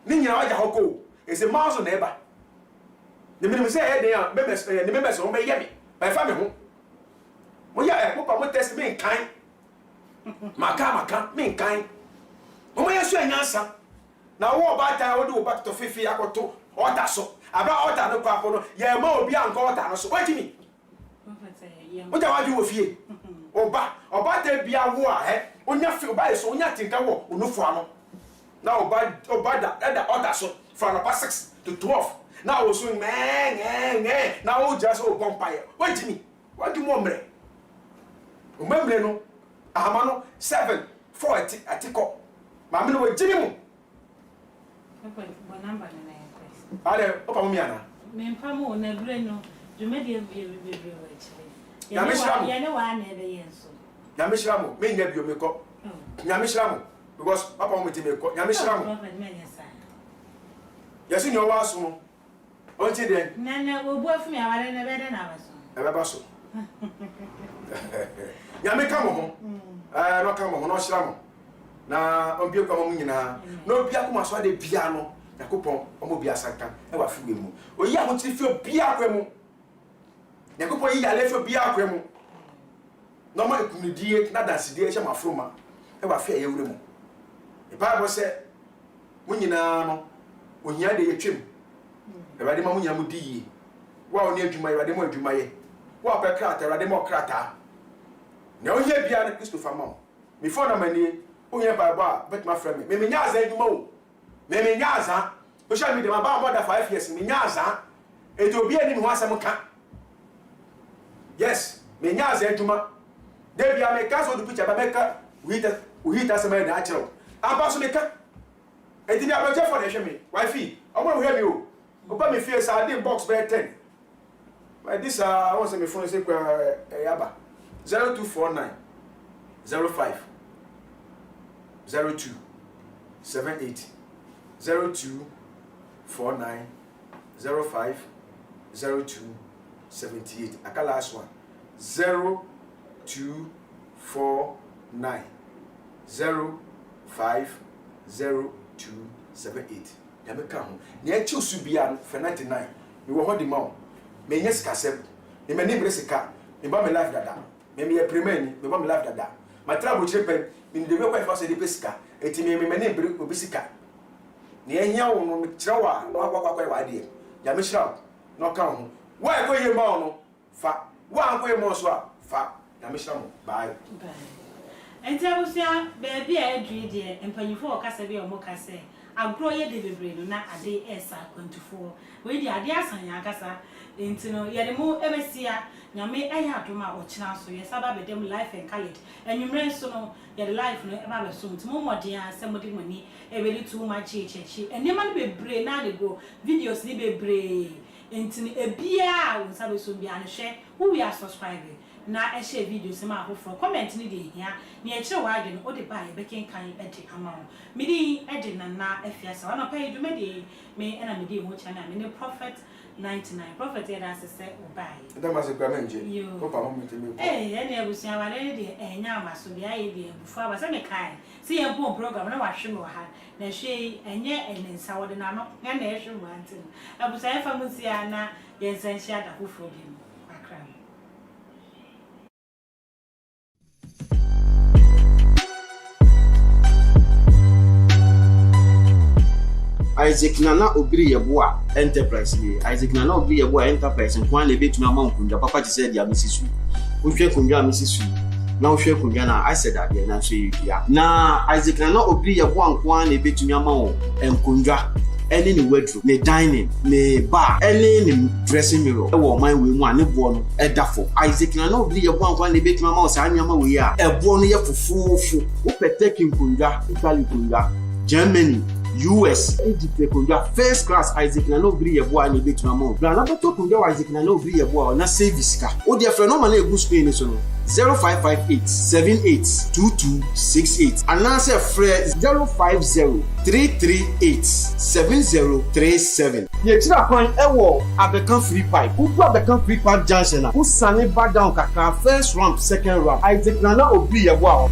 ni nyina waja hoko e se mazo na eba ne me se e de an be me ne me so me ye me ba fa me ho mo ya mo pa mo test me kan maka me kan mo ya so anyansa na wo ba ta wo de wo ba to fifi akoto order so aba order no kwa no ye ma obi an ko order no so what me o ja waju wo fie oba te bia wo a onya fi oba eso onya tinka wo onufu ano na oba da order so from 6 to 12 na o so na o just o vampire what me what mo mre o memre no ahama no 740 atiko ma me no we jimi mu bo number na request ale opa mo miana me mpa mo na bre no jumedi be wa chire ya ne wa na ebe yenso nyame shiramo me nya bio me ko nyame shiramo because papa mo ti me ko nyame shiramo yesi nyo wa so mo onti de na obu afumi aware na be de na baso e be baso nyame ka mo ho no ka mo ho no shiramo na obi ko mo nyina na obi akoma so de bia no yakopon omo bia sanka e wa fiwe mu oyi a mo ti fi bia kwa mu yakopon yi ya le fi bia kwa mu no ma ekunidie na dansidie hye mafroma e ba fe yewure mu e bible say munyina no ohia de yetwem e ba de ma munyina mu diye wa oni adwuma ye ba de mo adwuma ye wa pa krata ba de mo krata na ohia bia na Christopher ma mi fo na manie ohia bible bet ma frame me nya azan adwuma o me nya azan social media ma ba more than 5 years me nya azan e to bia ni mi ho asem ka yes me nya azan adwuma Déad America so du picture ba meka uhita sama na achiro aba so meka enti ni abaje for na hwe me wifi omo hwe me o Opa me fear say I box by 10. But this I want me phone say yaba 0249 05 02 78 0249 05 02 78. Aka last one 0249 05 0278. Ya me ka ho. Na echi osubia for 99. Me wo ho di ma o. Me nyes kasem. Me mani bresika. Me ba me life dada. Me me premeni, me ba me life dada. Ma trabo chepen, me de we kwa fa se de pesika. Eti me mani bre obisika. Na ehia wo no me kirawa, na akwa wa de. Ya me shira no ka ho. Wa e ko ye ma no fa. Wa ko ye mo so a fa. Ya me shira mo. Bye. Enti abusia baby a edri de empanyifo okasa bi omokase agro ye de bebre no na ade esa 24 we di ade asan ya akasa enti no ye de mu ebesia nyame eya adoma ochina so ye saba bedem life and colored enwumre so no ye life no eba be so enti mo modern asemodi mani ebeli too much chechi enema no bebre na de go videos ni bebre enti no ebia wo sabe so bia no hwe wo we are subscribing na share video sema afoforo comment ni de hia na e kire wa adwe no ode ba ye beken kan e de ama wo me di e de na afiasa wana pa edu me de me na me de ho channel me ne prophet 99 prophet e da sese obai Da ma se kwa menje ko pa mo me me e na ebusia wa le de enya amaso bia ye de bufu aba se me kai se ye bon program na wa hwe me wa ha na hwe enye enensa wo de na no na e hwe mo antin ebusia e fa mu sia na ye nsanhia da foforo bi mu akra. Isaac Nana Obiri Yeboa Enterprise ni Isaac Nana Obiri Yeboa Enterprise nkwan le betumi ama nkundwa papa ti said ya misisu wohwe kundwa misisu na wohwe kundwa na I said that na so yia na Isaac Nana Obiri Yeboa nkwan le betumi ama o nkundwa ene ni wardrobe ne dining ne bar ene ni dressing mirror e wo man we mu ane bo no e dafo Isaac Nana Obiri Yeboa nkwan le betumi ama o sa anyama we ya e bo no ye fufufu wo peteki nkundwa Italy kundwa Germany US Egypt kunja first class Isaac Nana Obiri Yeboa ni betuma mo bra na beto kunja Isaac Nana Obiri Yeboa na service ka o de frɛ no ma na egu screen so no 0558782268 anase frɛ 0503387037 ye tira kwan ewo Abekan free pipe ugu Abekan free pipe junction na usane back down kakra first ramp second ramp Isaac Nana Obiri Yeboa